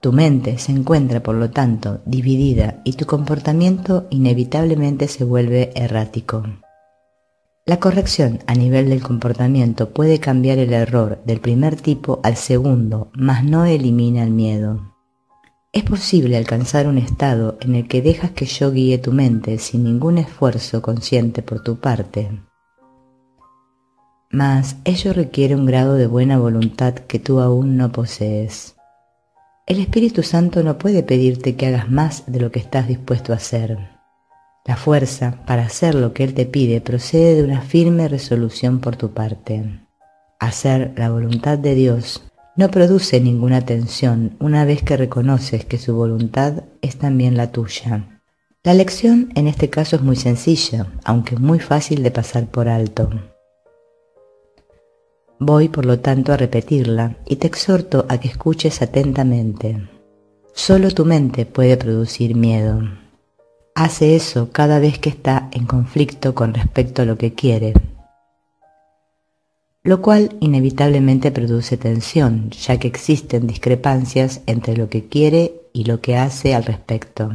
Tu mente se encuentra, por lo tanto, dividida y tu comportamiento inevitablemente se vuelve errático. La corrección a nivel del comportamiento puede cambiar el error del primer tipo al segundo, mas no elimina el miedo. Es posible alcanzar un estado en el que dejas que yo guíe tu mente sin ningún esfuerzo consciente por tu parte. Mas ello requiere un grado de buena voluntad que tú aún no posees. El Espíritu Santo no puede pedirte que hagas más de lo que estás dispuesto a hacer. La fuerza para hacer lo que Él te pide procede de una firme resolución por tu parte. Hacer la voluntad de Dios no produce ninguna tensión una vez que reconoces que su voluntad es también la tuya. La lección en este caso es muy sencilla, aunque muy fácil de pasar por alto. Voy, por lo tanto, a repetirla y te exhorto a que escuches atentamente. Solo tu mente puede producir miedo. Hace eso cada vez que está en conflicto con respecto a lo que quiere, lo cual inevitablemente produce tensión, ya que existen discrepancias entre lo que quiere y lo que hace al respecto.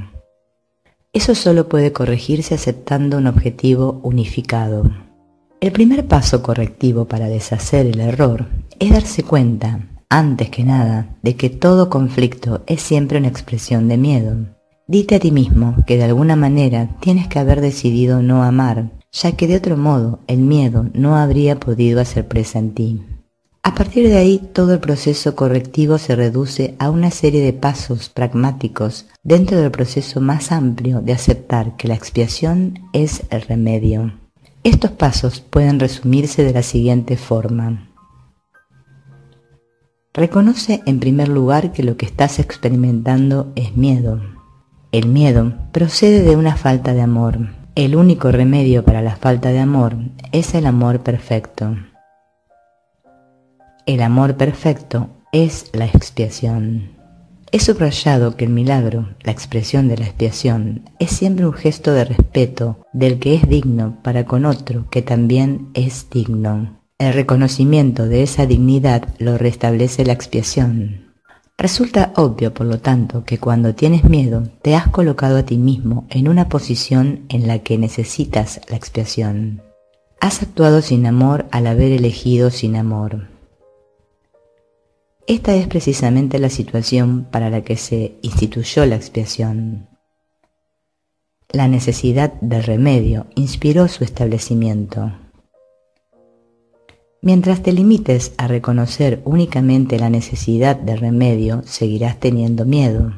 Eso solo puede corregirse aceptando un objetivo unificado. El primer paso correctivo para deshacer el error es darse cuenta, antes que nada, de que todo conflicto es siempre una expresión de miedo. Dite a ti mismo que de alguna manera tienes que haber decidido no amar, ya que de otro modo el miedo no habría podido hacer presa en ti. A partir de ahí, todo el proceso correctivo se reduce a una serie de pasos pragmáticos dentro del proceso más amplio de aceptar que la expiación es el remedio. Estos pasos pueden resumirse de la siguiente forma. Reconoce en primer lugar que lo que estás experimentando es miedo. El miedo procede de una falta de amor. El único remedio para la falta de amor es el amor perfecto. El amor perfecto es la expiación. He subrayado que el milagro, la expresión de la expiación, es siempre un gesto de respeto del que es digno para con otro que también es digno. El reconocimiento de esa dignidad lo restablece la expiación. Resulta obvio, por lo tanto, que cuando tienes miedo, te has colocado a ti mismo en una posición en la que necesitas la expiación. Has actuado sin amor al haber elegido sin amor. Esta es precisamente la situación para la que se instituyó la expiación. La necesidad del remedio inspiró su establecimiento. Mientras te limites a reconocer únicamente la necesidad del remedio, seguirás teniendo miedo.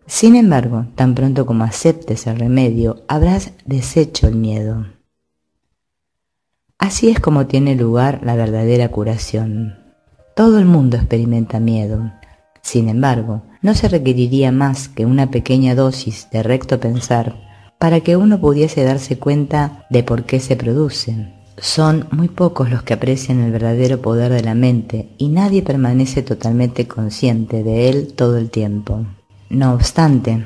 Sin embargo, tan pronto como aceptes el remedio, habrás deshecho el miedo. Así es como tiene lugar la verdadera curación. Todo el mundo experimenta miedo. Sin embargo, no se requeriría más que una pequeña dosis de recto pensar para que uno pudiese darse cuenta de por qué se produce. Son muy pocos los que aprecian el verdadero poder de la mente y nadie permanece totalmente consciente de él todo el tiempo. No obstante,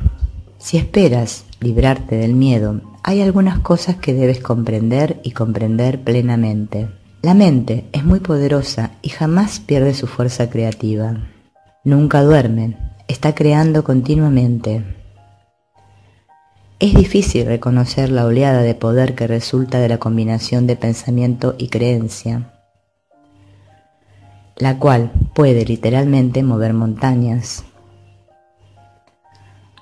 si esperas librarte del miedo, hay algunas cosas que debes comprender y comprender plenamente. La mente es muy poderosa y jamás pierde su fuerza creativa. Nunca duerme, está creando continuamente. Es difícil reconocer la oleada de poder que resulta de la combinación de pensamiento y creencia, la cual puede literalmente mover montañas.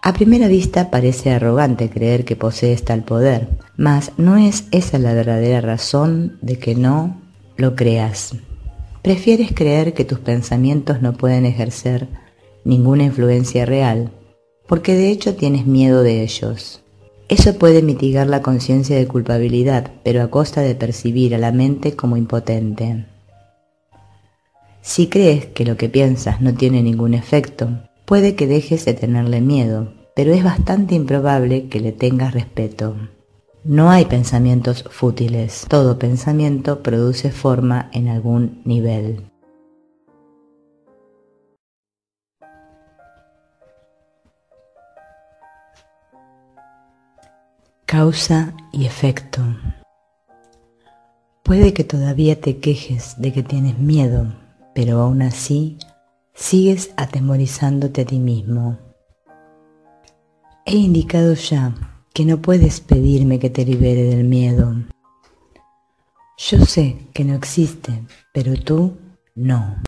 A primera vista parece arrogante creer que posees tal poder, mas no es esa la verdadera razón de que no lo creas. Prefieres creer que tus pensamientos no pueden ejercer ninguna influencia real, porque de hecho tienes miedo de ellos. Eso puede mitigar la conciencia de culpabilidad, pero a costa de percibir a la mente como impotente. Si crees que lo que piensas no tiene ningún efecto, puede que dejes de tenerle miedo, pero es bastante improbable que le tengas respeto. No hay pensamientos fútiles, todo pensamiento produce forma en algún nivel. Causa y efecto. Puede que todavía te quejes de que tienes miedo, pero aún así sigues atemorizándote a ti mismo. He indicado ya que no puedes pedirme que te libere del miedo. Yo sé que no existe, pero tú no.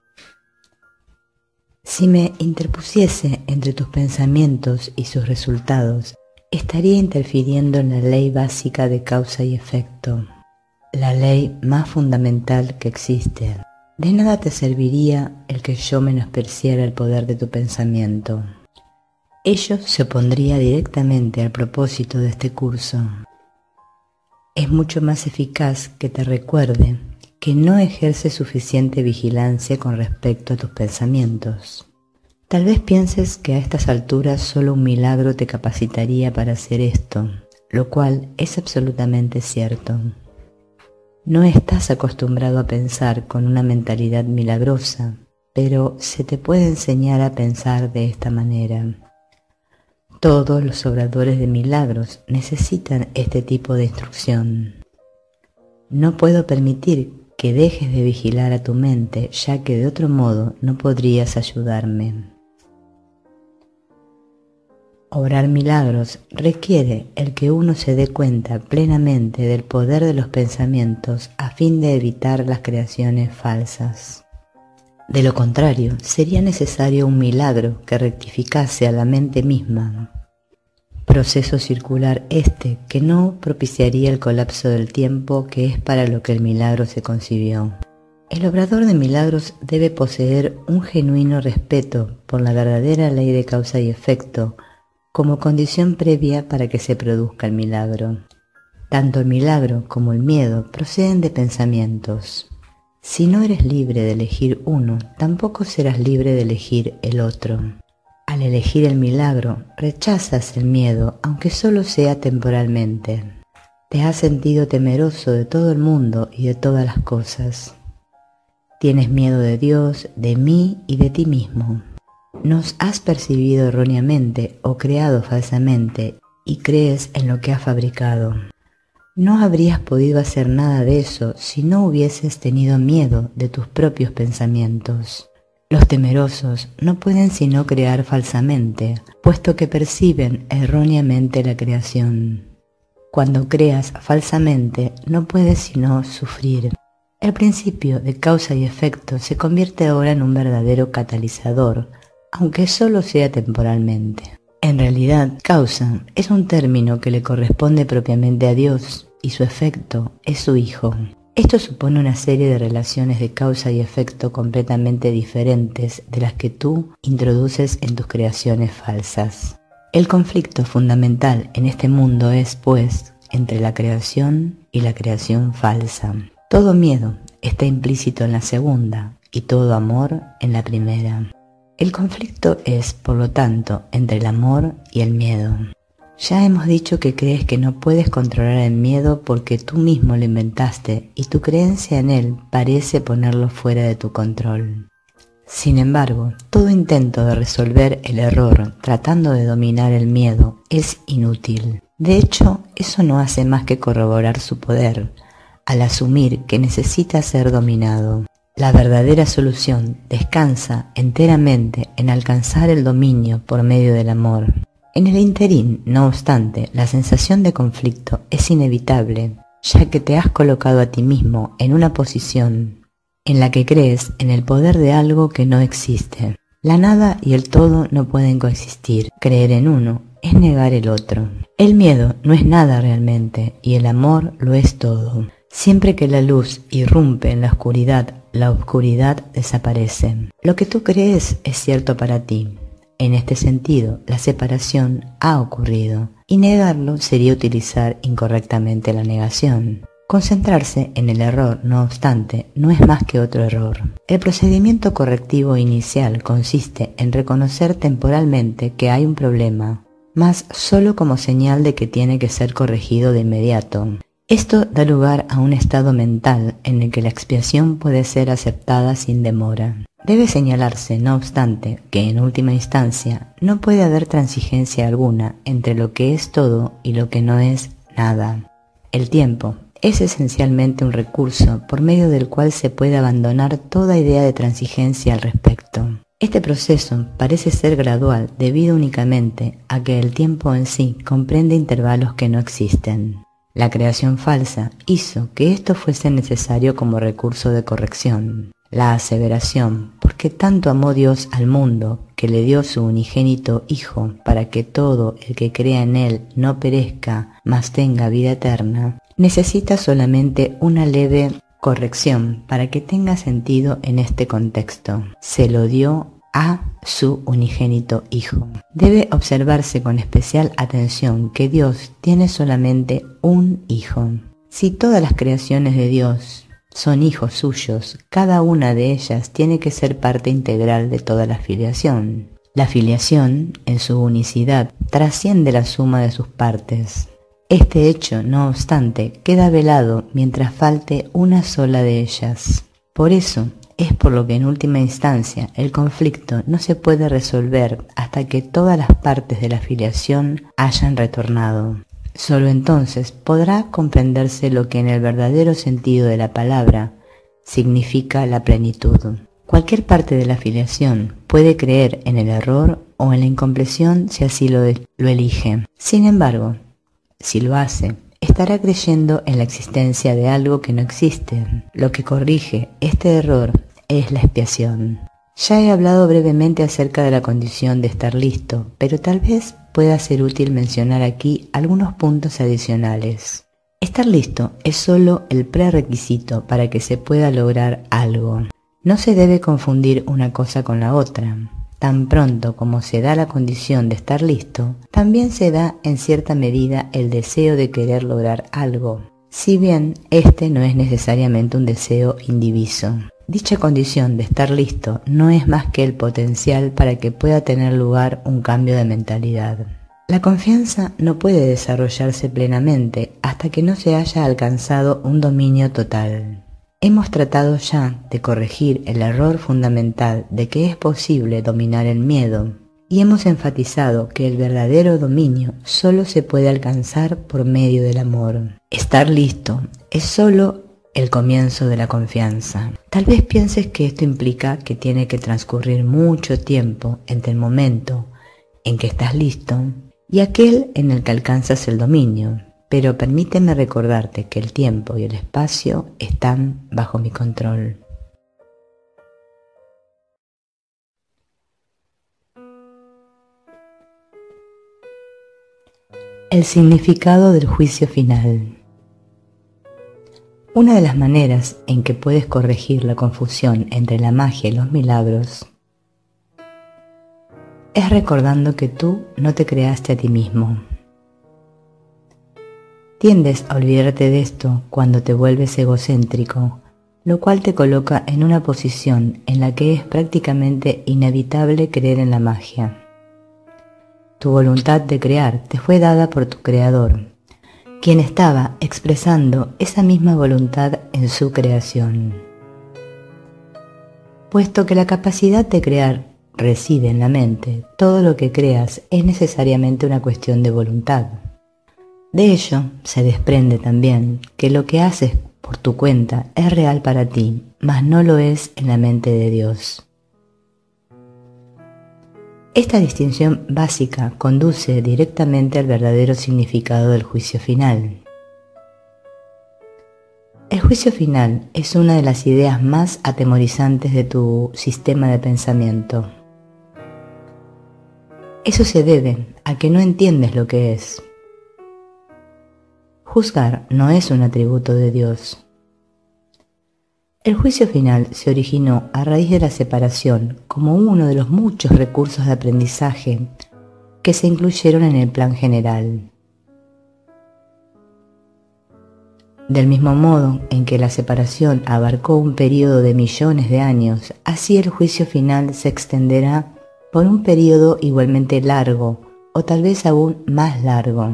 Si me interpusiese entre tus pensamientos y sus resultados, estaría interfiriendo en la ley básica de causa y efecto, la ley más fundamental que existe. De nada te serviría el que yo menospreciara el poder de tu pensamiento. Ello se opondría directamente al propósito de este curso. Es mucho más eficaz que te recuerde que no ejerces suficiente vigilancia con respecto a tus pensamientos. Tal vez pienses que a estas alturas solo un milagro te capacitaría para hacer esto, lo cual es absolutamente cierto. No estás acostumbrado a pensar con una mentalidad milagrosa, pero se te puede enseñar a pensar de esta manera. Todos los obradores de milagros necesitan este tipo de instrucción. No puedo permitir que dejes de vigilar a tu mente, ya que de otro modo no podrías ayudarme. Obrar milagros requiere el que uno se dé cuenta plenamente del poder de los pensamientos a fin de evitar las creaciones falsas. De lo contrario, sería necesario un milagro que rectificase a la mente misma. Proceso circular este que no propiciaría el colapso del tiempo, que es para lo que el milagro se concibió. El obrador de milagros debe poseer un genuino respeto por la verdadera ley de causa y efecto como condición previa para que se produzca el milagro. Tanto el milagro como el miedo proceden de pensamientos. Si no eres libre de elegir uno, tampoco serás libre de elegir el otro. Al elegir el milagro, rechazas el miedo, aunque solo sea temporalmente. Te has sentido temeroso de todo el mundo y de todas las cosas. Tienes miedo de Dios, de mí y de ti mismo. Nos has percibido erróneamente o creado falsamente y crees en lo que has fabricado. No habrías podido hacer nada de eso si no hubieses tenido miedo de tus propios pensamientos. Los temerosos no pueden sino crear falsamente, puesto que perciben erróneamente la creación. Cuando creas falsamente, no puedes sino sufrir. El principio de causa y efecto se convierte ahora en un verdadero catalizador, aunque solo sea temporalmente. En realidad, causa es un término que le corresponde propiamente a Dios, y su efecto es su Hijo. Esto supone una serie de relaciones de causa y efecto completamente diferentes de las que tú introduces en tus creaciones falsas. El conflicto fundamental en este mundo es, pues, entre la creación y la creación falsa. Todo miedo está implícito en la segunda y todo amor en la primera. El conflicto es, por lo tanto, entre el amor y el miedo. Ya hemos dicho que crees que no puedes controlar el miedo porque tú mismo lo inventaste y tu creencia en él parece ponerlo fuera de tu control. Sin embargo, todo intento de resolver el error tratando de dominar el miedo es inútil. De hecho, eso no hace más que corroborar su poder, al asumir que necesita ser dominado. La verdadera solución descansa enteramente en alcanzar el dominio por medio del amor. En el ínterin, no obstante, la sensación de conflicto es inevitable, ya que te has colocado a ti mismo en una posición en la que crees en el poder de algo que no existe. La nada y el todo no pueden coexistir. Creer en uno es negar el otro. El miedo no es nada realmente y el amor lo es todo. Siempre que la luz irrumpe en la oscuridad desaparece. Lo que tú crees es cierto para ti. En este sentido, la separación ha ocurrido, y negarlo sería utilizar incorrectamente la negación. Concentrarse en el error, no obstante, no es más que otro error. El procedimiento correctivo inicial consiste en reconocer temporalmente que hay un problema, mas solo como señal de que tiene que ser corregido de inmediato. Esto da lugar a un estado mental en el que la expiación puede ser aceptada sin demora. Debe señalarse, no obstante, que en última instancia no puede haber transigencia alguna entre lo que es todo y lo que no es nada. El tiempo es esencialmente un recurso por medio del cual se puede abandonar toda idea de transigencia al respecto. Este proceso parece ser gradual debido únicamente a que el tiempo en sí comprende intervalos que no existen. La creación falsa hizo que esto fuese necesario como recurso de corrección. La aseveración, porque tanto amó Dios al mundo, que le dio su unigénito Hijo, para que todo el que crea en Él no perezca, mas tenga vida eterna, necesita solamente una leve corrección para que tenga sentido en este contexto. Se lo dio a su unigénito Hijo. Debe observarse con especial atención que Dios tiene solamente un Hijo. Si todas las creaciones de Dios son hijos suyos, cada una de ellas tiene que ser parte integral de toda la filiación. La filiación, en su unicidad, trasciende la suma de sus partes. Este hecho, no obstante, queda velado mientras falte una sola de ellas. Por eso, es por lo que en última instancia el conflicto no se puede resolver hasta que todas las partes de la filiación hayan retornado. Solo entonces podrá comprenderse lo que en el verdadero sentido de la palabra significa la plenitud. Cualquier parte de la filiación puede creer en el error o en la incompleción si así lo elige. Sin embargo, si lo hace, estará creyendo en la existencia de algo que no existe. Lo que corrige este error es la expiación. Ya he hablado brevemente acerca de la condición de estar listo, pero tal vez pueda ser útil mencionar aquí algunos puntos adicionales. Estar listo es solo el prerequisito para que se pueda lograr algo. No se debe confundir una cosa con la otra. Tan pronto como se da la condición de estar listo, también se da en cierta medida el deseo de querer lograr algo, si bien este no es necesariamente un deseo indiviso. Dicha condición de estar listo no es más que el potencial para que pueda tener lugar un cambio de mentalidad. La confianza no puede desarrollarse plenamente hasta que no se haya alcanzado un dominio total. Hemos tratado ya de corregir el error fundamental de que es posible dominar el miedo, y hemos enfatizado que el verdadero dominio solo se puede alcanzar por medio del amor. Estar listo es solo el comienzo de la confianza. Tal vez pienses que esto implica que tiene que transcurrir mucho tiempo entre el momento en que estás listo y aquel en el que alcanzas el dominio, pero permíteme recordarte que el tiempo y el espacio están bajo mi control. El significado del juicio final. Una de las maneras en que puedes corregir la confusión entre la magia y los milagros es recordando que tú no te creaste a ti mismo. Tiendes a olvidarte de esto cuando te vuelves egocéntrico, lo cual te coloca en una posición en la que es prácticamente inevitable creer en la magia. Tu voluntad de crear te fue dada por tu creador, quien estaba expresando esa misma voluntad en su creación. Puesto que la capacidad de crear reside en la mente, todo lo que creas es necesariamente una cuestión de voluntad. De ello se desprende también que lo que haces por tu cuenta es real para ti, mas no lo es en la mente de Dios. Esta distinción básica conduce directamente al verdadero significado del juicio final. El juicio final es una de las ideas más atemorizantes de tu sistema de pensamiento. Eso se debe a que no entiendes lo que es. Juzgar no es un atributo de Dios, El juicio final se originó a raíz de la separación como uno de los muchos recursos de aprendizaje que se incluyeron en el plan general. Del mismo modo en que la separación abarcó un periodo de millones de años, así el juicio final se extenderá por un periodo igualmente largo o tal vez aún más largo.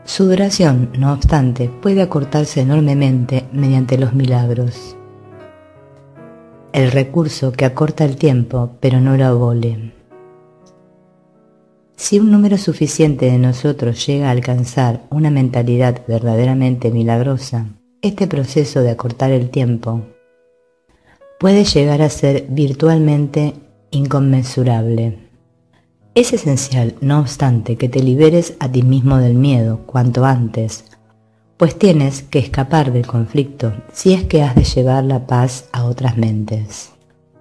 Su duración, no obstante, puede acortarse enormemente mediante los milagros. El recurso que acorta el tiempo, pero no lo abole. Si un número suficiente de nosotros llega a alcanzar una mentalidad verdaderamente milagrosa, este proceso de acortar el tiempo puede llegar a ser virtualmente inconmensurable. Es esencial, no obstante, que te liberes a ti mismo del miedo cuanto antes, pues tienes que escapar del conflicto si es que has de llevar la paz a otras mentes.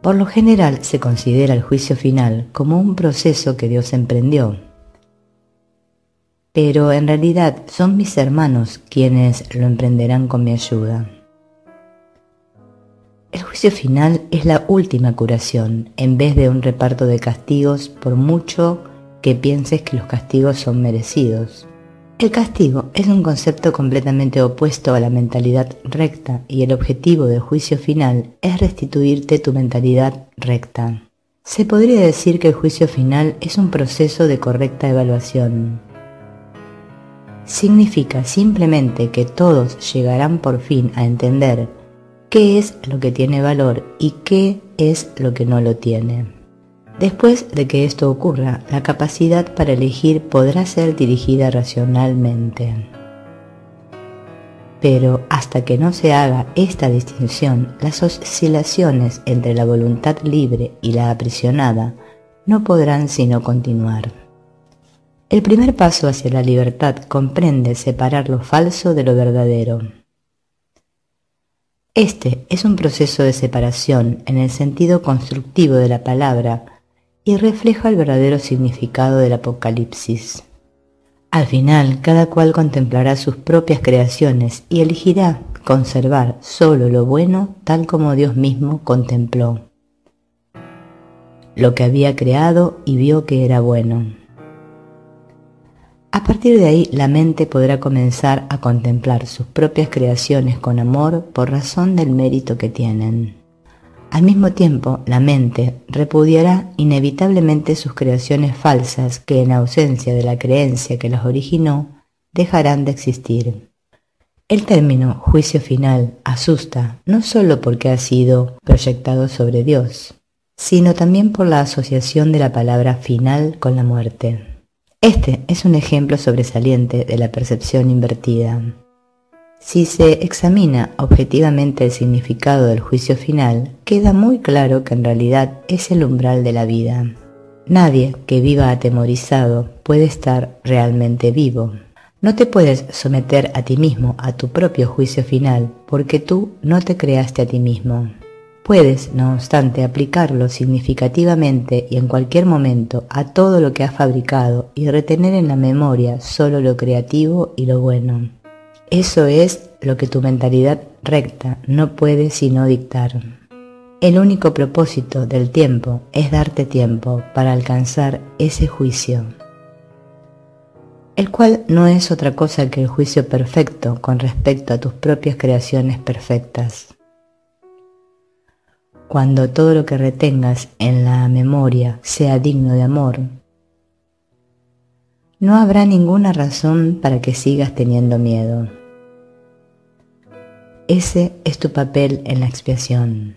Por lo general se considera el juicio final como un proceso que Dios emprendió, pero en realidad son mis hermanos quienes lo emprenderán con mi ayuda. El juicio final es la última curación, en vez de un reparto de castigos, por mucho que pienses que los castigos son merecidos. El castigo es un concepto completamente opuesto a la mentalidad recta y el objetivo del juicio final es restituirte tu mentalidad recta. Se podría decir que el juicio final es un proceso de correcta evaluación. Significa simplemente que todos llegarán por fin a entender qué es lo que tiene valor y qué es lo que no lo tiene. Después de que esto ocurra, la capacidad para elegir podrá ser dirigida racionalmente. Pero hasta que no se haga esta distinción, las oscilaciones entre la voluntad libre y la aprisionada no podrán sino continuar. El primer paso hacia la libertad comprende separar lo falso de lo verdadero. Este es un proceso de separación en el sentido constructivo de la palabra y refleja el verdadero significado del Apocalipsis. Al final, cada cual contemplará sus propias creaciones y elegirá conservar solo lo bueno tal como Dios mismo contempló lo que había creado y vio que era bueno. A partir de ahí, la mente podrá comenzar a contemplar sus propias creaciones con amor por razón del mérito que tienen. Al mismo tiempo, la mente repudiará inevitablemente sus creaciones falsas que, en ausencia de la creencia que las originó, dejarán de existir. El término juicio final asusta no solo porque ha sido proyectado sobre Dios, sino también por la asociación de la palabra final con la muerte. Este es un ejemplo sobresaliente de la percepción invertida. Si se examina objetivamente el significado del juicio final, queda muy claro que en realidad es el umbral de la vida. Nadie que viva atemorizado puede estar realmente vivo. No te puedes someter a ti mismo a tu propio juicio final porque tú no te creaste a ti mismo. Puedes, no obstante, aplicarlo significativamente y en cualquier momento a todo lo que has fabricado y retener en la memoria solo lo creativo y lo bueno. Eso es lo que tu mentalidad recta no puede sino dictar. El único propósito del tiempo es darte tiempo para alcanzar ese juicio, el cual no es otra cosa que el juicio perfecto con respecto a tus propias creaciones perfectas. Cuando todo lo que retengas en la memoria sea digno de amor, no habrá ninguna razón para que sigas teniendo miedo. Ese es tu papel en la expiación.